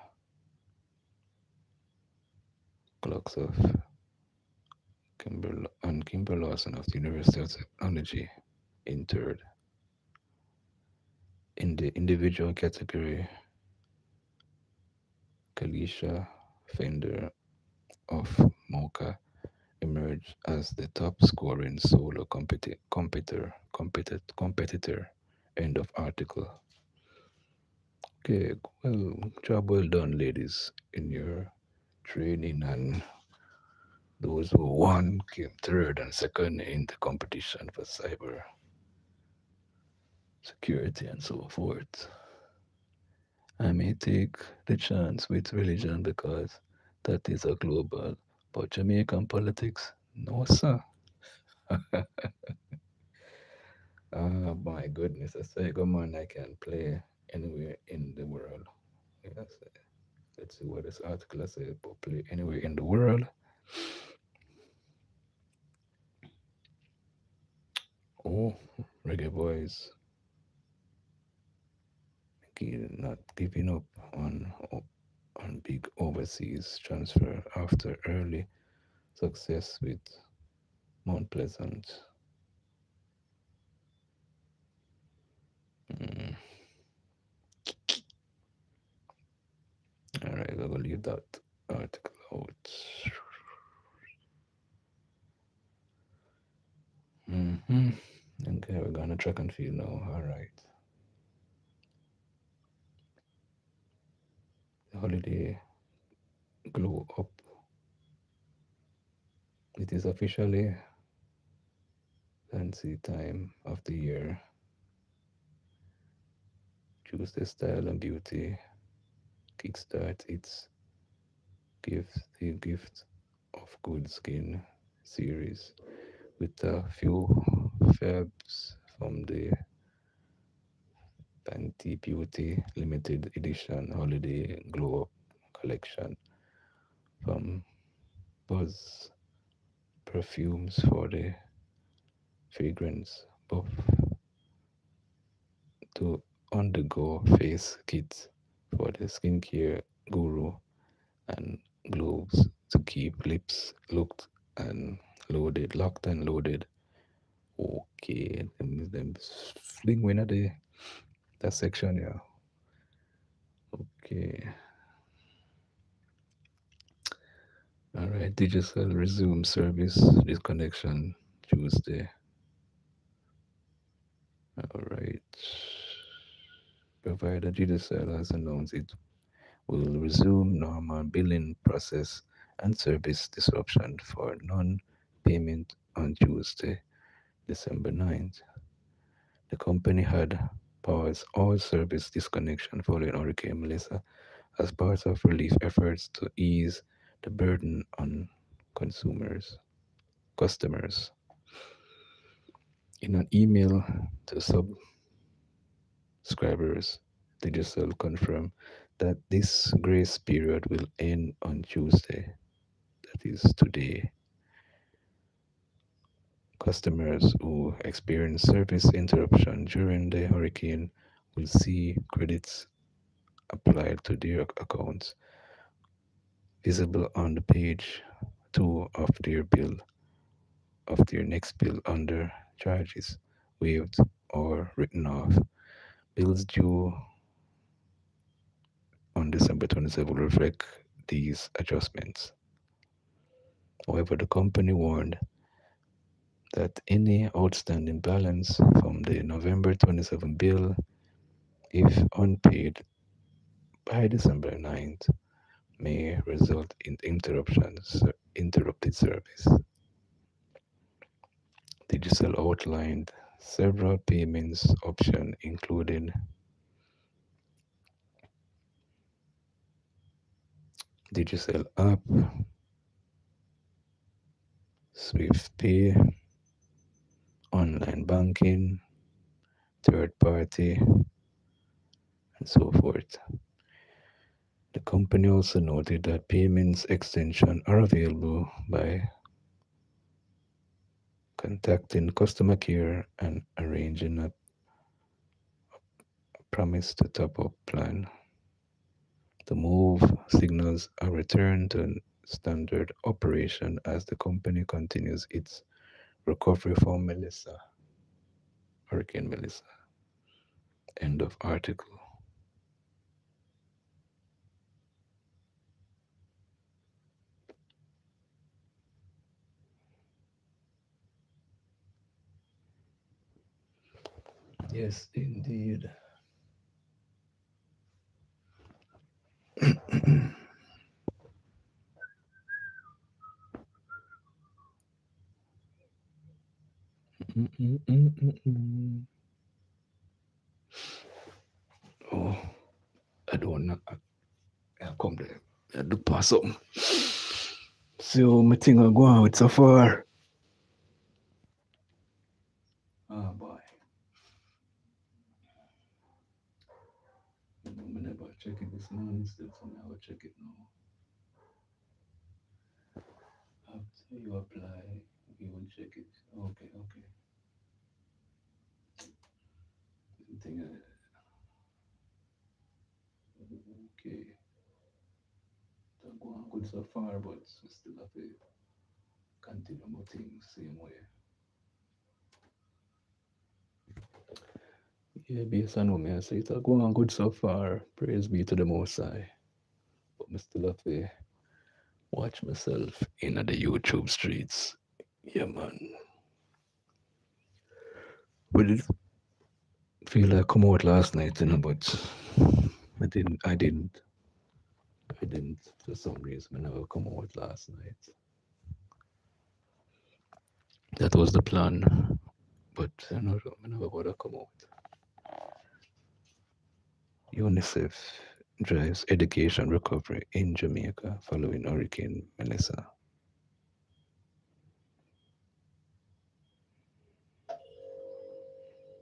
Clarks of Kimber Lawson of the University of Technology in third. In the individual category, Kalisha Fender of Mocha emerged as the top scoring solo competitor. End of article. Okay, well, job well done, ladies, in your training, and those who won came third and second in the competition for cyber security and so forth. I may take the chance with religion because that is a global, but Jamaican politics, no sir. Ah, my goodness, I say, come on, I can play anywhere in the world. Yes, let's see what this article says. But play anywhere in the world. Oh, reggae boys, not giving up on big overseas transfer after early success with Mount Pleasant. Mm, all right, I'm gonna leave that article out. hmm Okay, we're gonna track and field now. All right. The holiday glow up. It is officially fancy time of the year. Choose the style and beauty. Kickstart its gift of good skin series with a few fabs from the Panty Beauty limited edition holiday glow up collection from Buzz Perfumes for the fragrance buff to on the go face kits for the skincare guru and globes to keep lips looked and Loaded, locked and loaded. Okay, them fling when at the that section, yeah. Okay. All right, digital resume service disconnection Tuesday. All right. Provider digital has announced it will resume normal billing process and service disruption for non-payment on Tuesday, December 9th. The company had paused all service disconnection following Hurricane Melissa as part of relief efforts to ease the burden on consumers, customers. In an email to subscribers, Digicel confirmed that this grace period will end on Tuesday, that is today. Customers who experience service interruption during the hurricane will see credits applied to their accounts visible on the page 2 of their next bill under charges waived or written off. Bills due on December 27 will reflect these adjustments. However, the company warned that any outstanding balance from the November 27 bill, if unpaid by December 9th, may result in interrupted service. Digicel outlined several payments options, including Digicel app, Swift Pay, online banking, third party, and so forth. The company also noted that payments extensions are available by contacting customer care and arranging a promise to top up plan. The move signals a return to standard operation as the company continues its recovery from Melissa, Hurricane Melissa. End of article. Yes, indeed. Mm-mm-mm-mm-mm. Oh, I don't know. I come there. I do pass something. So, my thing I go on with so far. Oh boy. I never check it this morning, still so I will check it now. After you apply, you will check it. Okay, okay. I think okay. Don't go on good so far, but we still have to continue more things same way. Yeah, based on what me I say, it's going on good so far. Praise be to the Most High. But I still have to watch myself in the YouTube streets. Yeah, man. But it feel like come out last night, but I didn't for some reason. I never come out last night. That was the plan, but I never got to come out. UNICEF drives education recovery in Jamaica following Hurricane Melissa.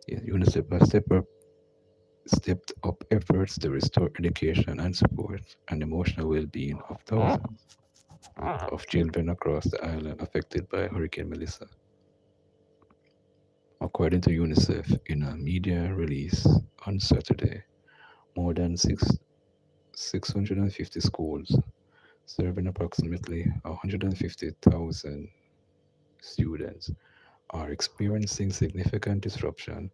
Yeah, UNICEF has stepped up efforts to restore education and support and emotional well-being of thousands of children across the island affected by Hurricane Melissa. According to UNICEF, in a media release on Saturday, more than 650 schools serving approximately 150,000 students are experiencing significant disruption.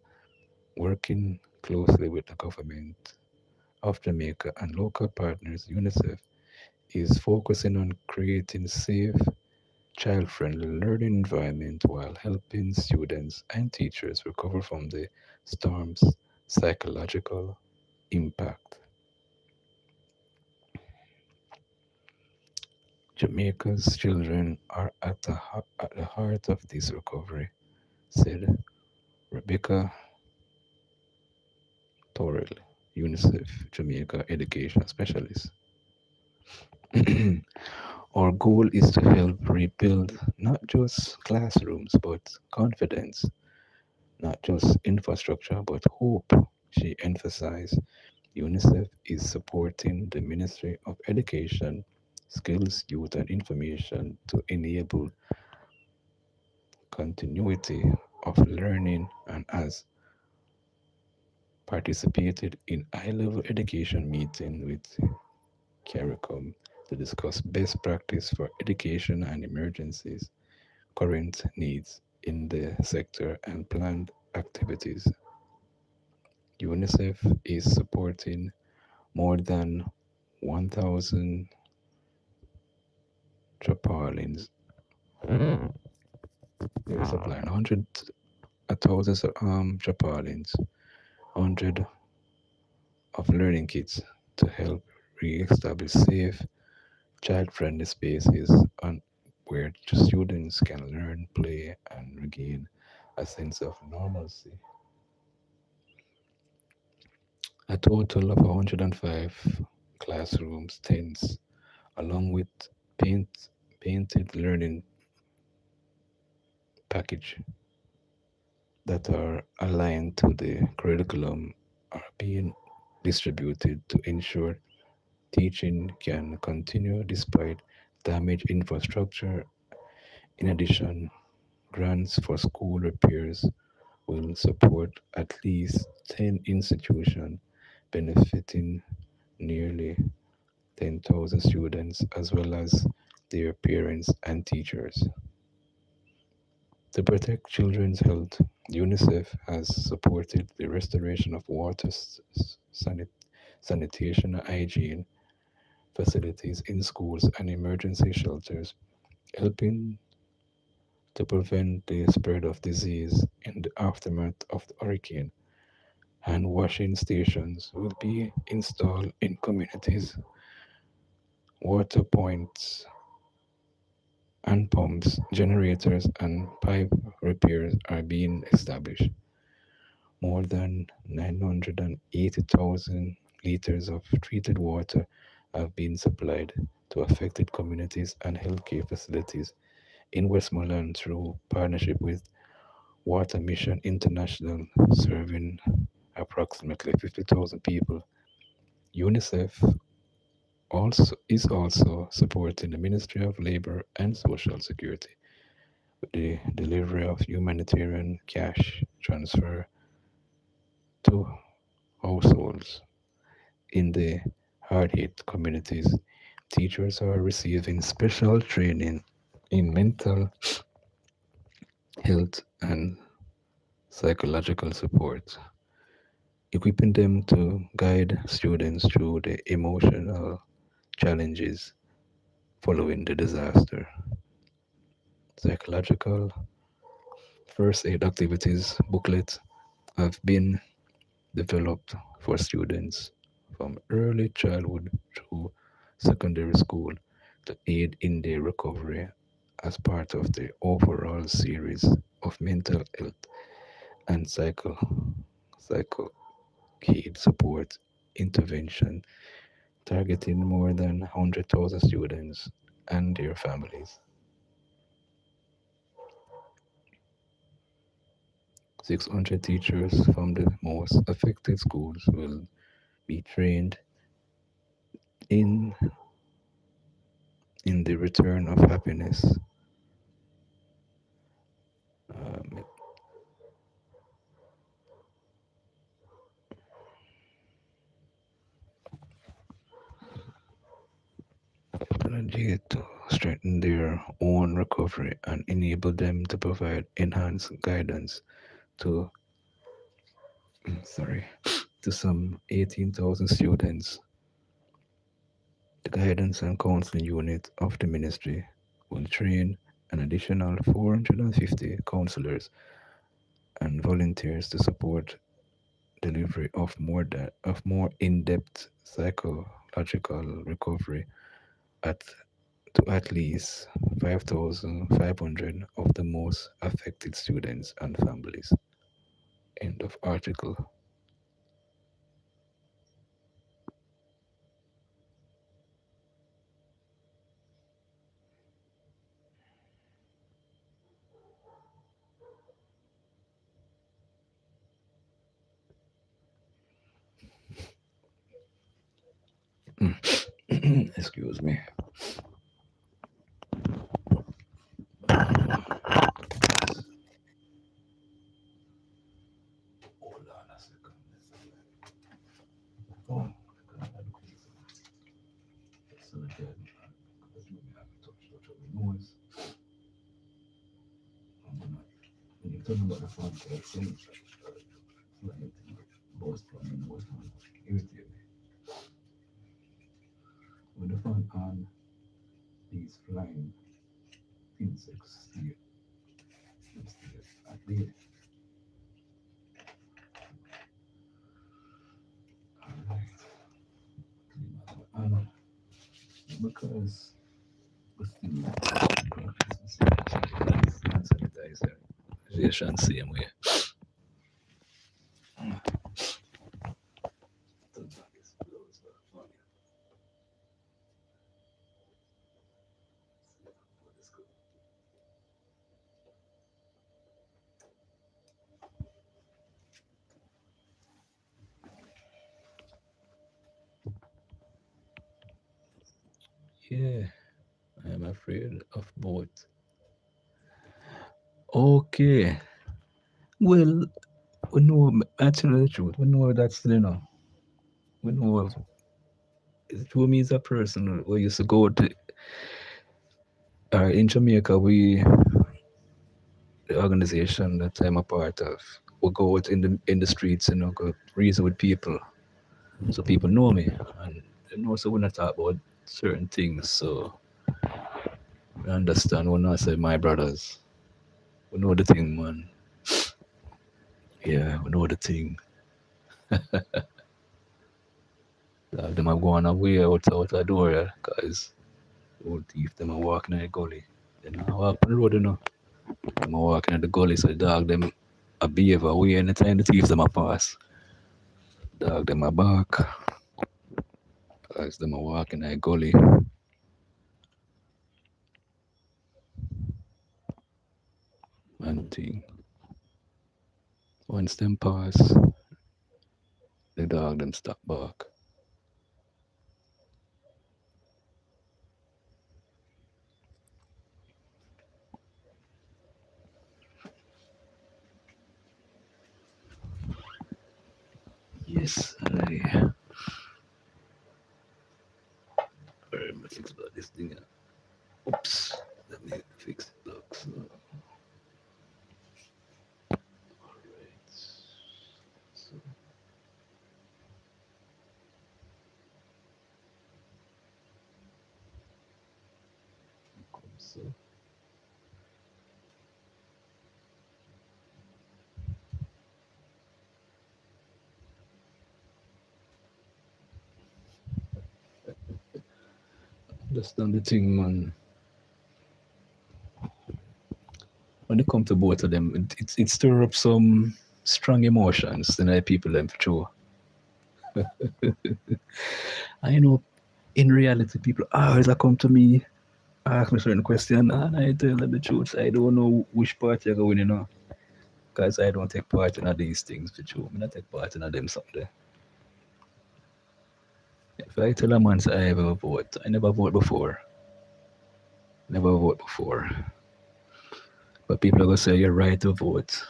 Working closely with the government of Jamaica and local partners, UNICEF is focusing on creating safe, child friendly learning environment while helping students and teachers recover from the storm's psychological impact. Jamaica's children are at the heart of this recovery, said Rebecca Torrell, UNICEF Jamaica education specialist. Our goal is to help rebuild not just classrooms but confidence, not just infrastructure but hope. She emphasized UNICEF is supporting the Ministry of Education, Skills, Youth and Information to enable continuity of learning and has participated in high-level education meeting with CARICOM to discuss best practice for education and emergencies, current needs in the sector and planned activities. UNICEF is supporting more than 1,000 Japanese. They're supplying 1,000 Japanese, 100 of learning kits to help re-establish safe, child-friendly spaces on where students can learn, play, and regain a sense of normalcy. A total of 105 classrooms, tents, along with paint, painted learning package that are aligned to the curriculum are being distributed to ensure teaching can continue despite damaged infrastructure. In addition, grants for school repairs will support at least 10 institutions, benefiting nearly 10,000 students as well as their parents and teachers. To protect children's health, UNICEF has supported the restoration of water, sanitation, and hygiene facilities in schools and emergency shelters, helping to prevent the spread of disease in the aftermath of the hurricane. Hand washing stations will be installed in communities. Water points and pumps, generators, and pipe repairs are being established. More than 980,000 liters of treated water have been supplied to affected communities and healthcare facilities in Westmoreland through partnership with Water Mission International, serving approximately 50,000 people. UNICEF also supporting the Ministry of Labor and Social Security with the delivery of humanitarian cash transfer to households in the hard hit communities. Teachers are receiving special training in mental health and psychological support, equipping them to guide students through the emotional challenges following the disaster. Psychological first aid activities booklets have been developed for students from early childhood through secondary school to aid in their recovery as part of the overall series of mental health and psycho aid support intervention targeting more than 100,000 students and their families. 600 teachers from the most affected schools will be trained in in the return of happiness, um, strengthen their own recovery, and enable them to provide enhanced guidance to sorry to some 18,000 students. The guidance and counseling unit of the ministry will train an additional 450 counselors and volunteers to support delivery of more in-depth psychological recovery at to at least 5,500 of the most affected students and families. End of article. Excuse me. Hold on a second. Oh, so again, noise. When you talk about the phone, it's like most from most irritate me. When the phone on, these flying insects stay at the alright. And because we still practice hand sanitizer, relation same way. Yeah, I am afraid of both. Okay. Well, we know, actually, the truth. We know that still, we know it to me is a person who used to go to, in Jamaica, the organization that I'm a part of, we go out in the streets and go reason with people. So people know me. And they know, so when I talk about certain things, so we understand when I say my brothers. We know the thing, man. Yeah, we know the thing. Like them are going away out the door, yeah, cause old thief them are walking in the gully. They not walk on the road, Them are walking in the gully, so the dog them a behave away anytime the thieves them a pass. Dog them a bark, cause them are walking in the gully. And thing. Once them pass, the dog them stop bark. Yes, let me fix about this thing. Oops, let me fix it. Look, so, alright. So, so. Understand the thing, man. When it come to both of them, it stir up some strong emotions in the people them for sure. I know in reality people always come to me, ask me certain question, and I tell them the truth. I don't know which party I go in, because I don't take part in these things for sure. I not take part in them someday. If I tell a man say I ever vote, I never vote before. Never vote before. But people are gonna say you're right to vote.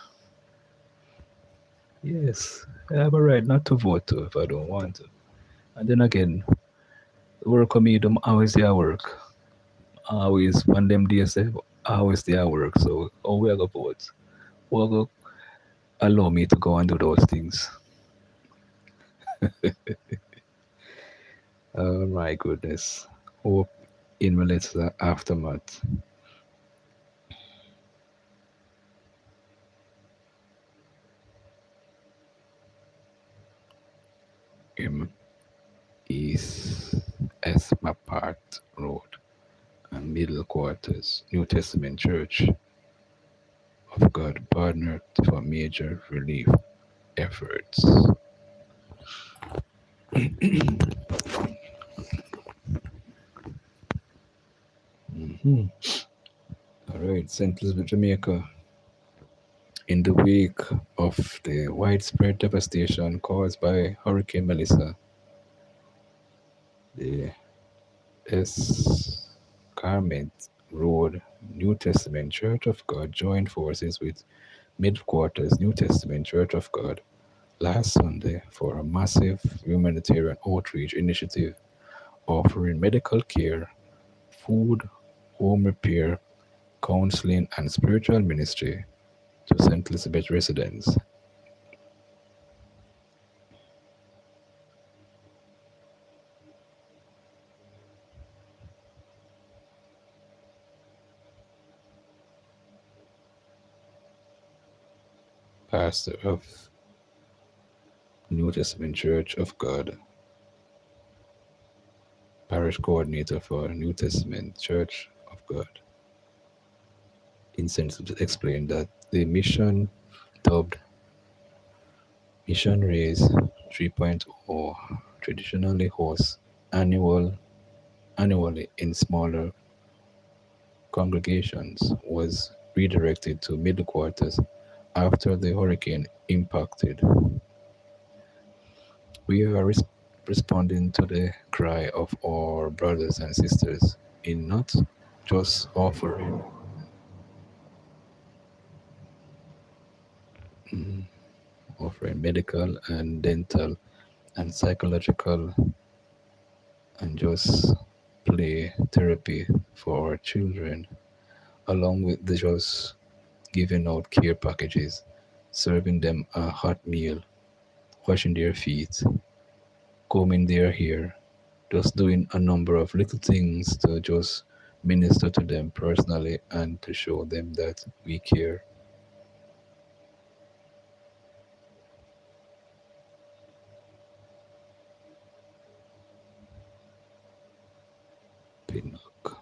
Yes, I have a right not to vote too if I don't want to. And then again, work on me, them always there work. always on them days, always stay at work. So, oh, we are go vote. Well, go allow me to go and do those things. Oh my goodness. Hope in relates to the aftermath. M East Esmapart Road and Middle Quarters, New Testament Church of God partnered for major relief efforts. Mhm. All right, St. Elizabeth, Jamaica. In the wake of the widespread devastation caused by Hurricane Melissa, the Escarment Road New Testament Church of God joined forces with Midquarters New Testament Church of God last Sunday for a massive humanitarian outreach initiative offering medical care, food, home repair, counseling, and spiritual ministry to St. Elizabeth residents. Pastor of New Testament Church of God, parish coordinator for New Testament Church of God, in St. Elizabeth explained that the mission, dubbed Mission Raise 3.0, traditionally hosts annual annually in smaller congregations, was redirected to middle quarters after the hurricane impacted. We are responding to the cry of our brothers and sisters in not just mm, offering medical and dental and psychological and just play therapy for our children, along with the just giving out care packages, serving them a hot meal, washing their feet, combing their hair, just doing a number of little things to just minister to them personally and to show them that we care. Pinnock,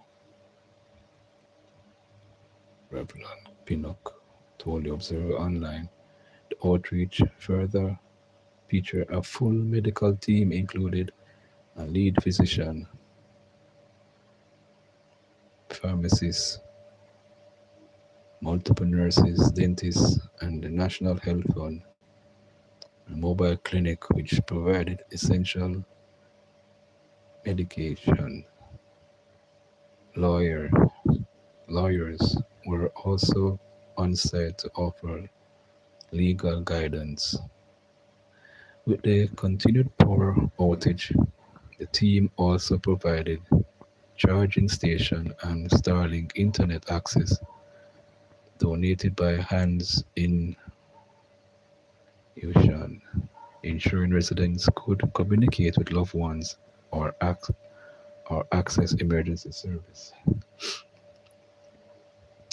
Reverend Pinnock told the Observer Online. The outreach further featured a full medical team, included a lead physician, pharmacists, multiple nurses, dentists, and the National Health Fund, a mobile clinic which provided essential medication. Lawyer, Lawyers were also on site to offer legal guidance. With the continued power outage, the team also provided charging station and Starlink internet access donated by Hands in Ocean, ensuring residents could communicate with loved ones or access emergency service.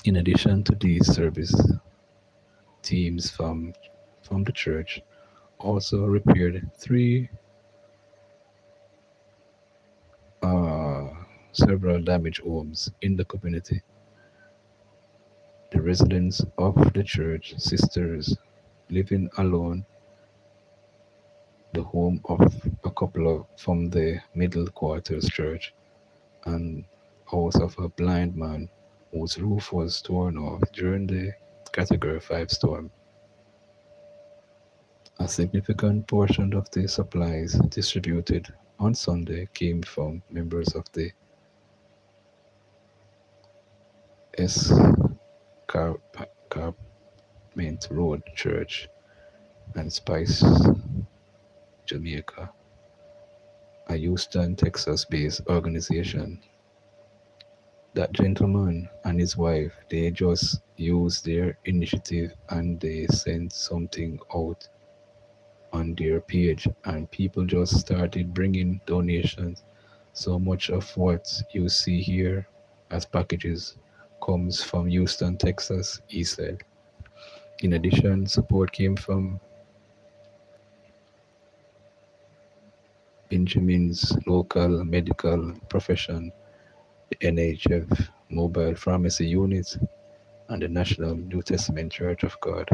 In addition to these service teams from the church also repaired three uh, several damaged homes in the community. The residents of the church sisters living alone, the home of a couple of from the middle quarters church, and house of a blind man whose roof was torn off during the Category 5 storm. A significant portion of the supplies distributed on Sunday came from members of the Escarpment Road Church and Spice Jamaica, a Houston, Texas based organization. That gentleman and his wife, they just used their initiative and they sent something out on their page, and people just started bringing donations. So much of what you see here as packages comes from Houston, Texas, he said. In addition, support came from Benjamin's local medical profession, the NHF mobile pharmacy unit, and the National New Testament Church of God.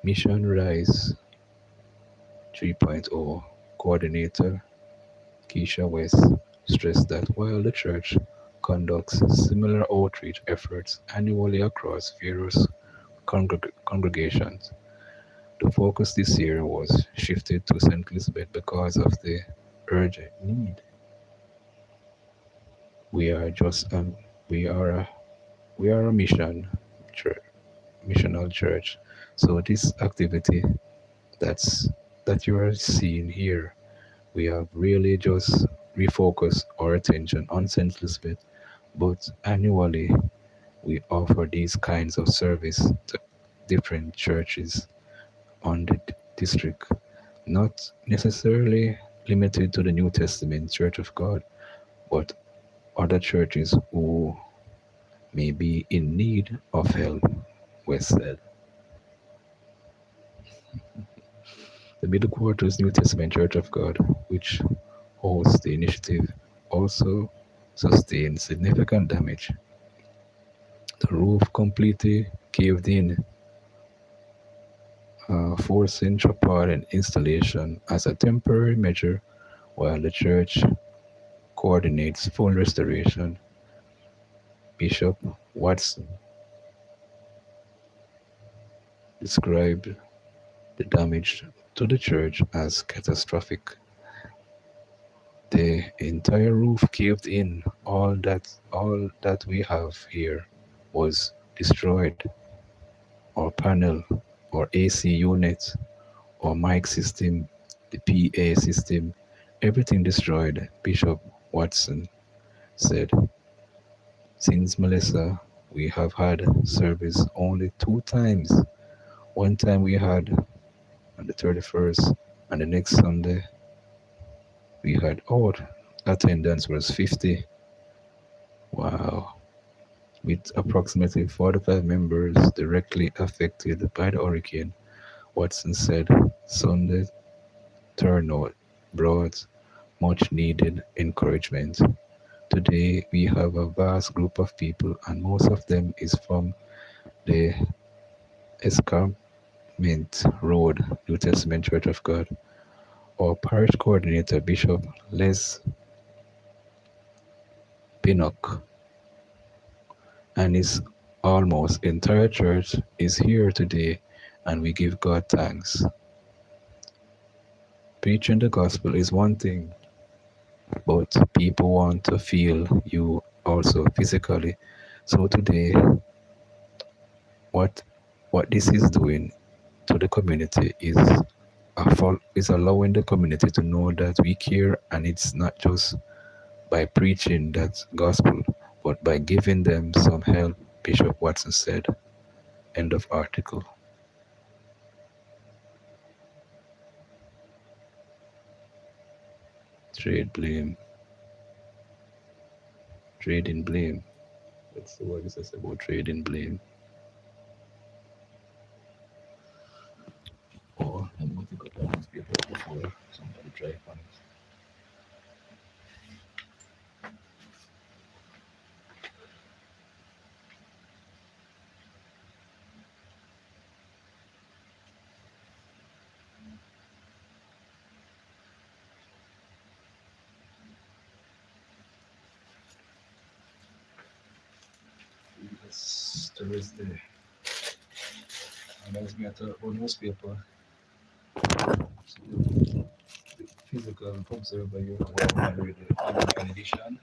Mission Rise 3.0 coordinator Keisha West stressed that while the church conducts similar outreach efforts annually across various congregations, the focus this year was shifted to St. Elizabeth because of the urgent need. We are just we are a we are a church, missional church. So this activity that's that you are seeing here, we have really just refocused our attention on St. Elizabeth, but annually we offer these kinds of service to different churches on the district, not necessarily limited to the New Testament Church of God, but other churches who may be in need of help, West said. The Middle Quarters New Testament Church of God, which hosts the initiative, also sustained significant damage. The roof completely caved in, forcing tarpaulin installation as a temporary measure while the church coordinates full restoration. Bishop Watson described the damage to the church as catastrophic. The entire roof caved in. All that we have here was destroyed. Our panel, our AC unit, our mic system, the PA system, everything destroyed, Bishop Watson said. Since Melissa, we have had service only 2 times. One time we had on the 31st, and the next Sunday we had out. Attendance was 50. Wow. With approximately 45 members directly affected by the hurricane, Watson said Sunday turnout brought much needed encouragement. Today we have a vast group of people, and most of them is from the Escarpment Road New Testament Church of God. Our parish coordinator, Bishop Les Pinnock, and his almost entire church is here today, and we give God thanks. Preaching the gospel is one thing, but people want to feel you also physically. So today, what what this is doing to the community is allowing the community to know that we care, and it's not just by preaching that gospel, but by giving them some help. Bishop Watson said. End of article. Trade blame, trading blame. Let's see what this is about trading blame. Or I'm going to go down this paper before somebody try on it. It's Thursday. And I was going to talk about newspaper. So the physical observer you have already the edition.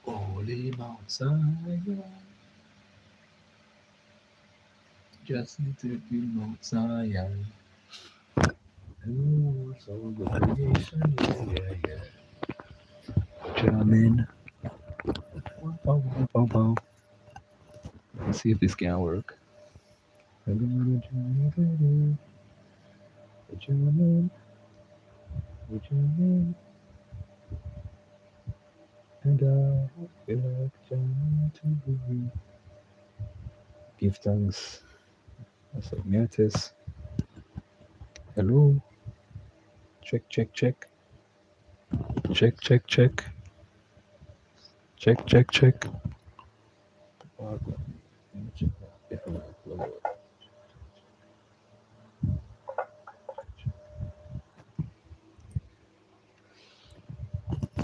Holy Mount Zion. just need to be Mount Zion. Oh, so good creation, yeah, yeah, yeah. Jamming. Bow, bow, bow, bow. Let's see if this can work. We're jamming, we're jamming, we're jamming, and I feel like jamming too. Give thanks. What's up, Miatis? Hello. Check, check, check. Check, check, check. Check, check, check. Oh, let me check that. If I upload.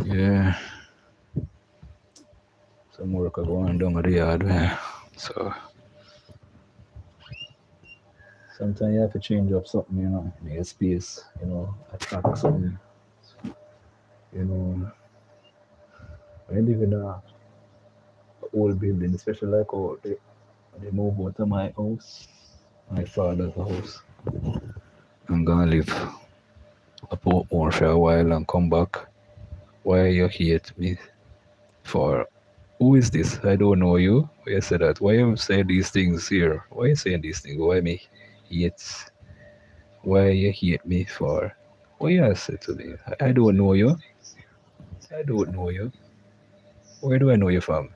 Yeah, some work I go on down at the yard, man. So sometimes you have to change up something, make a space, attract something, you know. I live in a old building, especially like they move out of my house, my father's house. I'm gonna live up more for a while and come back. Why you hate me for? Who is this? I don't know you. Why you say that? Why you say these things here? Why you saying these things? Why me hate? Why you hate me for? Why you say to me? I don't know you. I don't know you. Where do I know you from?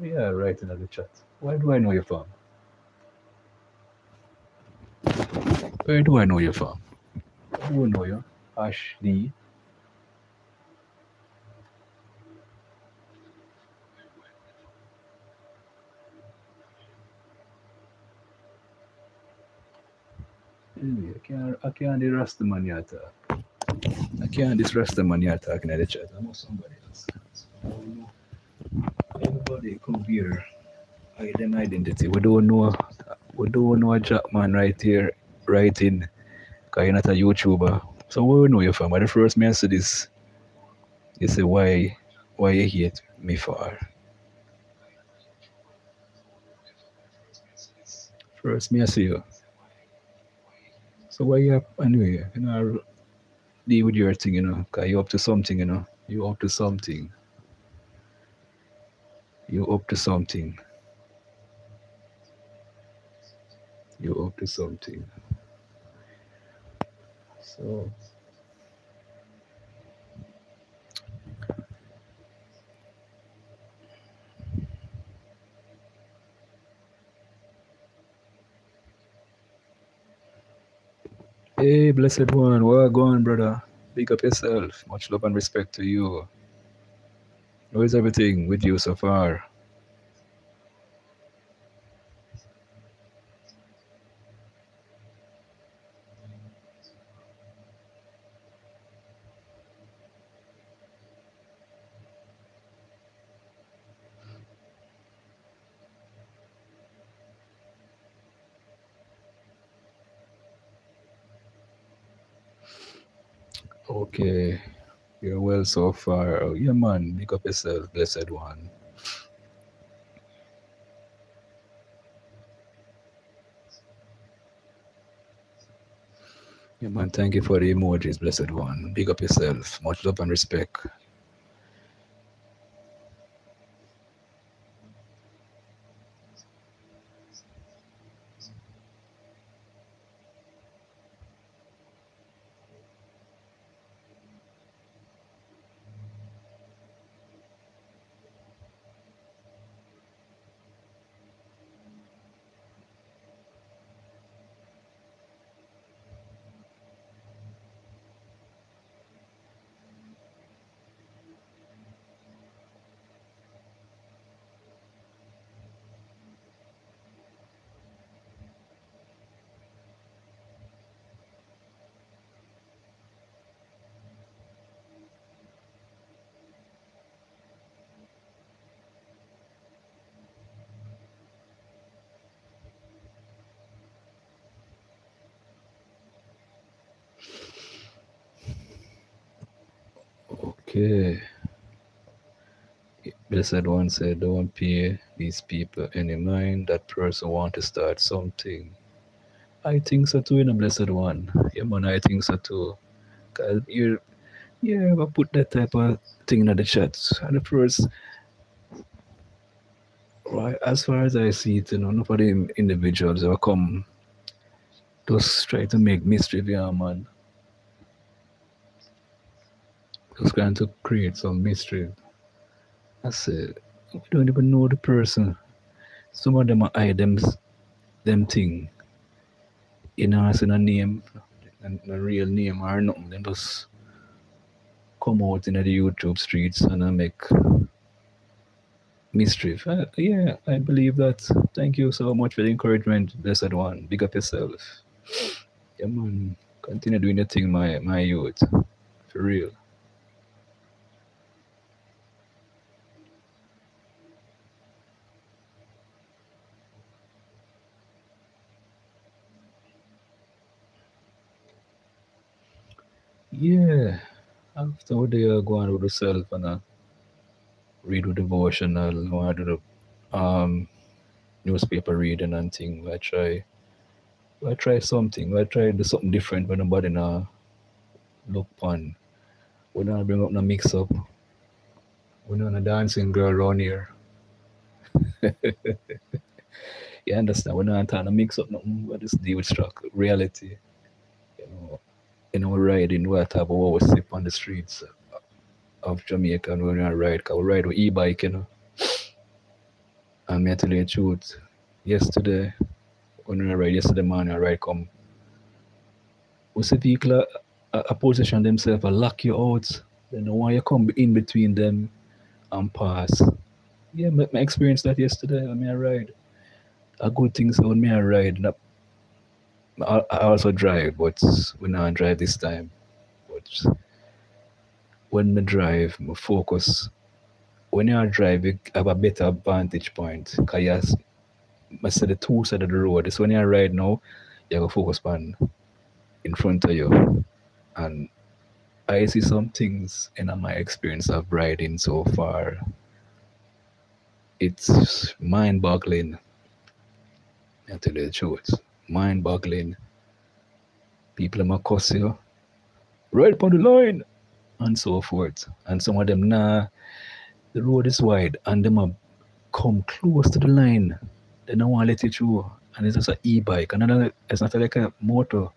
Yeah, right in the chat. Where do I know you from? Where do I know you from? I don't know you. Ashley. Anyway, I can't rest the money attack. I can't distress the money attacking at the chat. I know somebody else. I don't know. Everybody come here. Hide them identity. We don't know a Jackman right here writing because you're not a YouTuber. So where we know you from? But the first me I see this, you say why you hate me for? First me I see you. So why you anyway, deal with your thing, cause you up to something, You up to something. You up to something. You up to something. So hey blessed one, where you going, brother? Big up yourself. Much love and respect to you. How is everything with you so far? Okay. You're well so far. Oh, yeah, man. Big up yourself, blessed one. Yeah, man. Thank you for the emojis, blessed one. Big up yourself. Much love and respect. Okay. Blessed One said, don't pay these people any mind. That person want to start something. I think so too, in a Blessed One. Yeah, man, I think so too. Cause you, yeah, I put that type of thing in the chat. And the first, right, as far as I see it, none of the individuals ever come just try to make mischief, yeah, man. Just trying to create some mischief. I said, we don't even know the person. Some of them are hide them thing. You know, as in a name, and a real name or nothing. They just come out in the YouTube streets and make mischief. Yeah, I believe that. Thank you so much for the encouragement, Blessed One. Big up yourself. Yeah, man. Continue doing your thing, my youth. For real. Yeah. After they go on with yourself and read the devotional, or do the newspaper reading and thing. I try something. I try do something different when nobody now look on. We don't bring up no mix up. We don't a dancing girl around here. You understand? We don't trying to mix up nothing. We just deal with struck reality. You know, riding we talk about what we sip on the streets of Jamaica and when we ride. Cause we ride with e-bike, And me tell you the truth. Yesterday, when we ride yesterday morning, I ride come. We see people a position themselves, a lock you out. They don't want you come in between them and pass. Yeah, my experience that yesterday when me I ride. A good thing so when me I ride. I also drive, but when I drive this time. But when I drive, I focus. When you drive, you have a better vantage point. Because I see the two sides of the road. So when you ride now, you have to focus on in front of you. And I see some things in my experience of riding so far. It's mind boggling. I tell you the truth. Mind boggling. People might cuss you right upon the line and so forth. And some of them, nah, the road is wide and them are come close to the line. They don't want to let you through. And it's just an e-bike. And it's not like a motorcycle,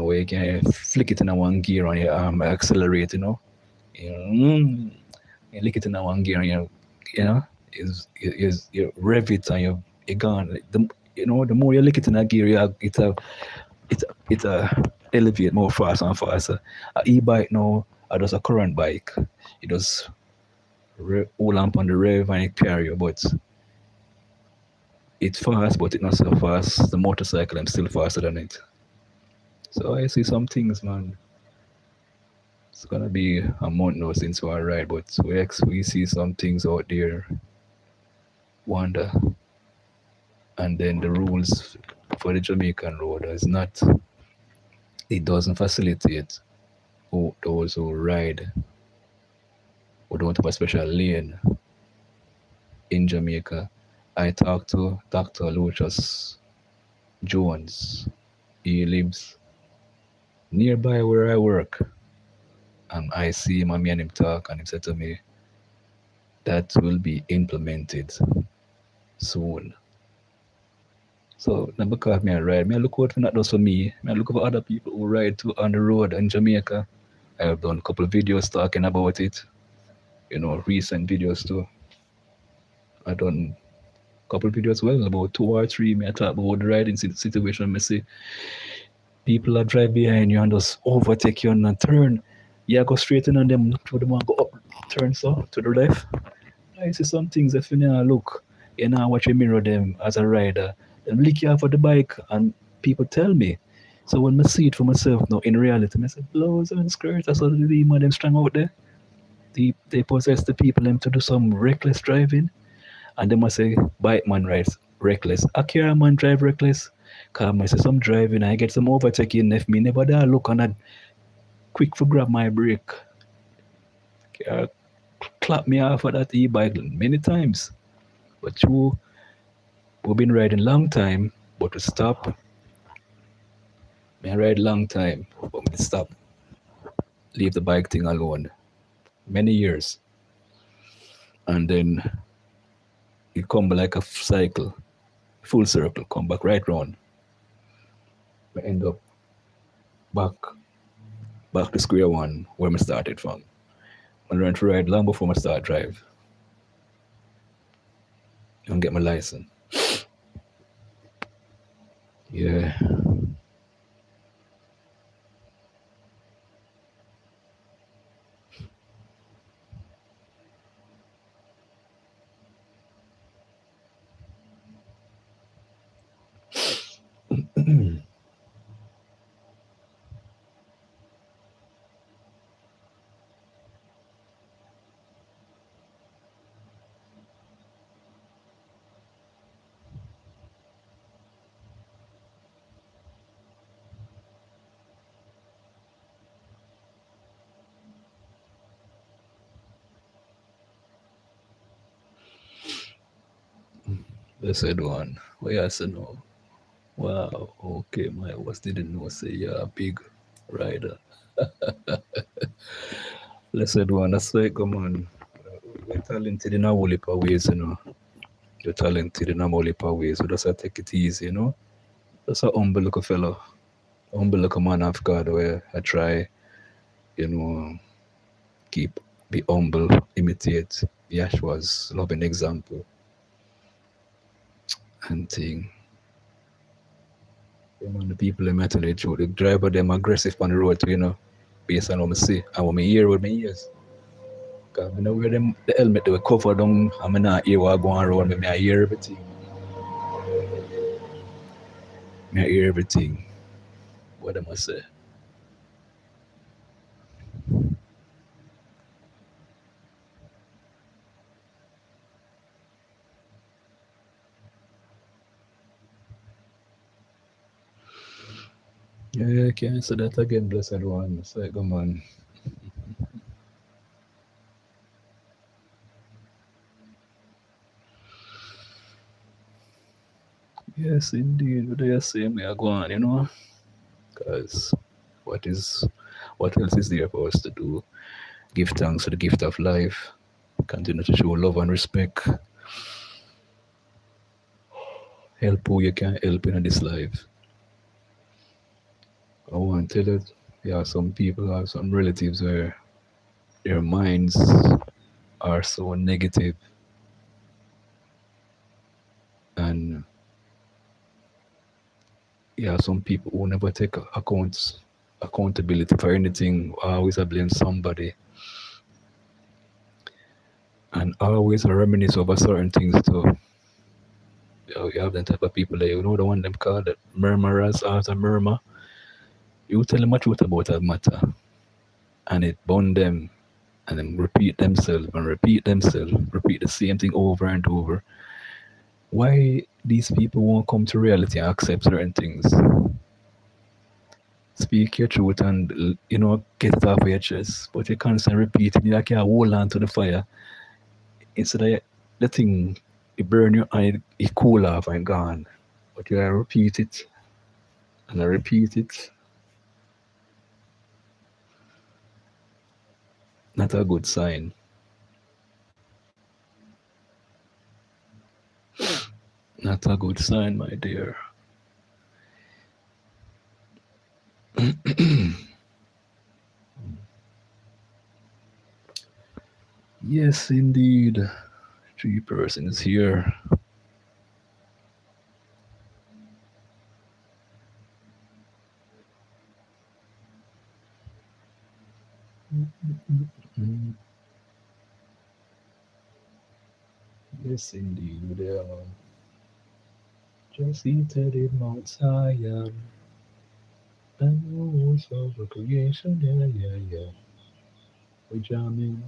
where you can flick it in a one gear and you accelerate, You, you lick it in a one gear and you know, you rev it and you're gone. The more you lick it in a gear, it elevate more faster and faster. A e-bike now, are just a current bike. It just hold on the rev and it carry you, but it's fast, but it's not so fast. The motorcycle, I'm still faster than it. So I see some things, man. It's gonna be a month now since we ride, but we see some things out there. Wonder, and then the rules for the Jamaican road is not. It doesn't facilitate those who ride who don't have a special lane in Jamaica. I talked to Dr. Lucius Jones. He lives nearby where I work. And I see him and me and him talk, and he said to me, that will be implemented soon. So now because me I ride, me I look out for not just for me, me I look for other people who ride too on the road in Jamaica. I have done a couple of videos talking about it, recent videos too. I done a couple of videos well, about 2 or 3. Me I talk about the riding situation. Me say people that drive behind you and just overtake you and turn. You go straight in on them to the one go up, turn so to the left. I see some things if you now look, you know, watch you mirror them as a rider. Them lick you off of the bike and people tell me. So when I see it for myself now in reality, I say blows and skirts, that's all the demon them strong out there. They possess the people them to do some reckless driving and they must say bike man rides reckless. A car man drive reckless. Cause I say some driving I get some overtaking if me never there look and I quick for grab my brake. clap me off of that e-bike many times. But you, we've been riding long time, but to stop, me I ride long time, but me stop, leave the bike thing alone. Many years. And then it come like a cycle, full circle, come back right round. I end up back back to square one where I started from. I learned to ride long before I start drive and get my license. Yeah. Blessed one. What you say no? Wow. Okay, my was didn't know say you're a big rider. Blessed one. That's why come on. We're talented in a whole heap of ways, you know. You're talented in a whole heap of ways. So just take it easy, you know. Just a humble little fellow. Humble little man of God where I try, you know, keep be humble, imitate Yahshua's loving example and thing. You know, the people in metal they the driver them aggressive on the road too, you know, based on what I see and what I hear with my ears. Cause I know where them the helmet they were cover down and I not hear what going around me. I hear everything. I hear everything. What am I say? Yeah, can't say that again, blessed one. Say come on. Yes, indeed. What do you say? Me I go on, you know? Because what is what else is there for us to do? Give thanks for the gift of life. Continue to show love and respect. Help who you can help in this life. I want to tell you, yeah, some people have some relatives where their minds are so negative and yeah, some people who never take accountability for anything, always blame somebody and always reminisce over certain things too. You have them type of people that you know the one them call that murmurers after murmur. You tell them a truth about a matter and it bond them and then repeat themselves, repeat the same thing over and over. Why these people won't come to reality and accept certain things? Speak your truth and you know get it off your chest, but you constantly repeat it. You like you hold on to the fire instead of the thing it burn you and it cool off and gone. But you gotta repeat it and I repeat it. Not a good sign. Not a good sign, my dear. Yes, indeed. Three persons here. Mm, yes, indeed. They are just seated in Mount Zion. And the rules of the creation. Yeah, yeah, yeah. We jamming.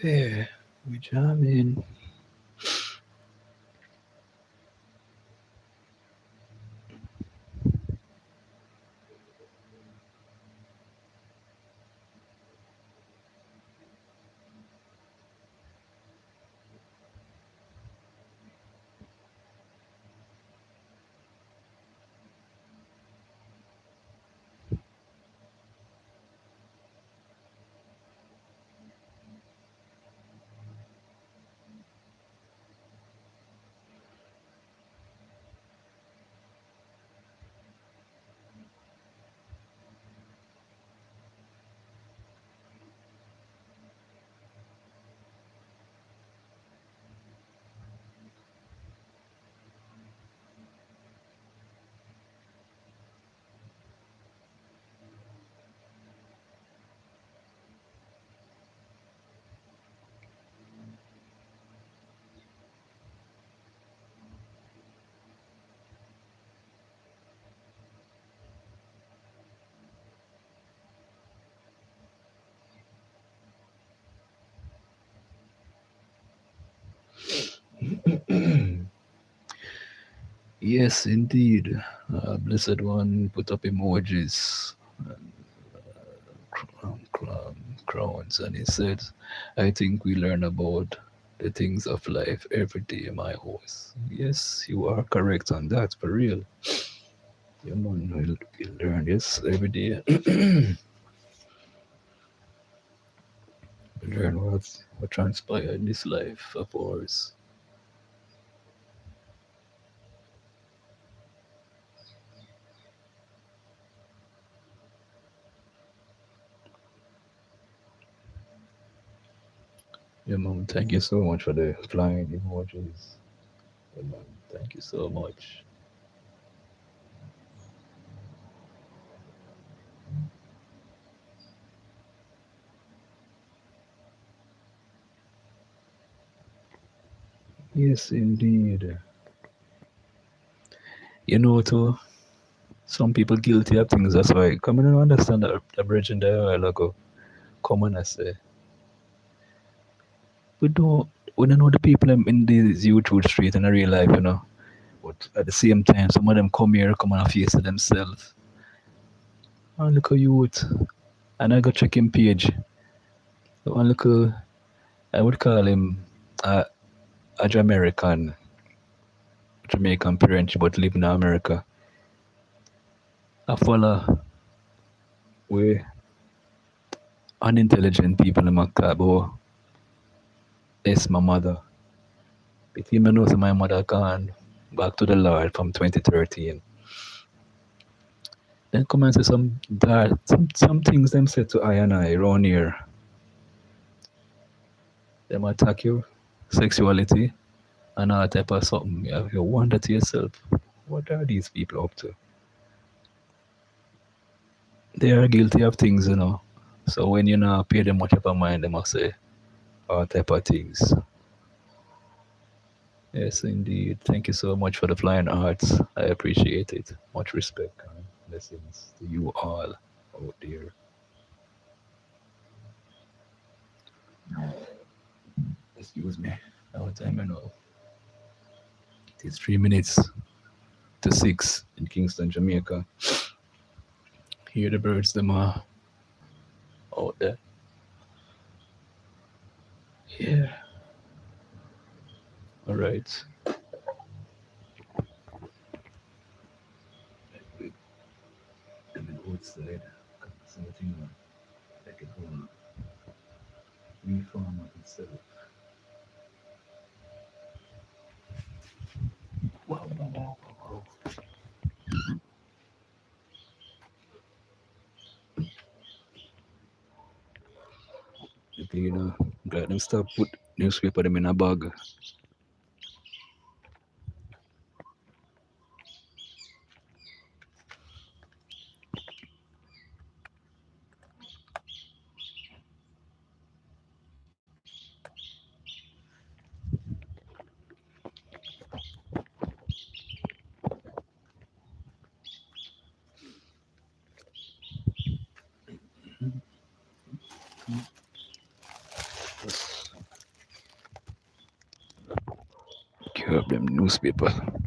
Yeah, we jamming. Yes, indeed. Blessed One put up emojis and crowns, and he said, I think we learn about the things of life every day, my horse. Yes, you are correct on that, for real. Yeah, man, we'll learn this every day. We learn what transpired in this life of ours. Yeah, man, thank you so much for the flying emojis. Yeah, man, thank you so much. Yes, indeed. You know, too, some people guilty of things. That's why come and understand that the bridge in there a while ago. Come on, I say. We don't we don't know the people in these YouTube street in a real life, you know. But at the same time, some of them come here, come and face it themselves. Oh, look at youth. And I go check him page. One little, I would call him a Jamaican parent, but live in America. I follow we unintelligent people in my car, but it's my mother. But even knows my mother gone back to the Lord from 2013. Then come and say some things them said to I and I around here. Them attack your sexuality and all type of something. You wonder to yourself, what are these people up to? They are guilty of things, you know. So when you not pay them much of a mind, they must say all type of things. Yes, indeed. Thank you so much for the flying arts. I appreciate it. Much respect and blessings to you all out there. Excuse me. Our time I know. It is 3 minutes to 6 in Kingston, Jamaica. Hear the birds, them are out there. Yeah. All right. I'm outside. Something like a whole reform of itself. Wow, wow, wow, wow, wow. The cleaner got them stop put newspaper them in a bag. of them newspaper.